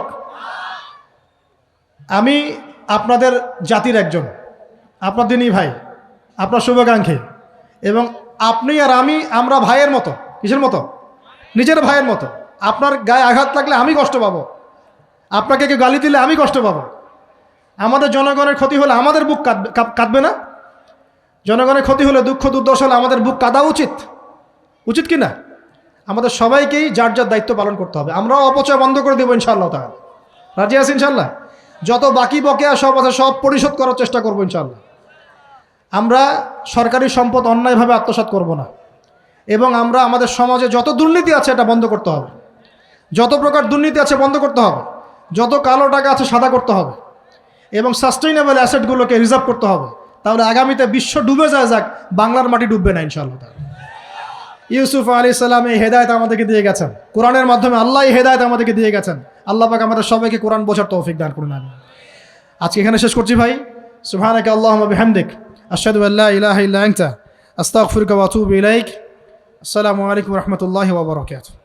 আমি আপনাদের জাতির একজন, আপনার দিনই ভাই, আপনার শুভাকাঙ্ক্ষী, এবং আপনি আর আমরা ভাইয়ের মতো। কিসের মতো? নিজের ভাইয়ের মতো। আপনার গায়ে আঘাত লাগলে আমি কষ্ট পাবো, আপনাকে কেউ গালি দিলে আমি কষ্ট পাবো। আমাদের জনগণের ক্ষতি হলে আমাদের বুক কাঁদবে না? জনগণের ক্ষতি হলে, দুঃখ দুর্দশা হলে আমাদের বুক কাঁদা উচিত কি না? আমাদের সবাইকেই যার যার দায়িত্ব পালন করতে হবে। আমরাও অপচয় বন্ধ করে দেবো ইনশাআল্লাহ তাআলা। রাজি আছি ইনশাআল্লাহ? যত বাকি বকেয়া সব আছে সব পরিশোধ করার চেষ্টা করবো ইনশাআল্লাহ। আমরা সরকারি সম্পদ অন্যায়ভাবে আত্মসাৎ করব না, এবং আমরা আমাদের সমাজে যত দুর্নীতি আছে এটা বন্ধ করতে হবে। যত প্রকার দুর্নীতি আছে বন্ধ করতে হবে, যত কালো টাকা আছে সাদা করতে হবে, এবং সাস্টেইনেবল অ্যাসেটগুলোকে রিজার্ভ করতে হবে। তাহলে আগামীতে বিশ্ব ডুবে যাক, বাংলার মাটি ডুববে না ইনশাআল্লাহ। ইউসুফ আলাইহিস সালাম এই হেদায়েত আমাদেরকে দিয়ে গেছেন, কোরআনের মাধ্যমে আল্লাহ এই হেদায়েত আমাদেরকে দিয়ে গেছেন। আল্লাহ পাক আমাদের সবাইকে কোরআন বোঝার তৌফিক দান করুন। আমি আজকে এখানে শেষ করছি ভাই। সুবহানাকা আল্লাহুম্মা বিহামদিক, আশহাদু আল্লা ইলাহা ইল্লা আনতা, আস্তাগফিরুকা ওয়া আতুবু ইলাইক। আসসালামু আলাইকুম ওয়া রাহমাতুল্লাহি ওয়া বারাকাতুহু।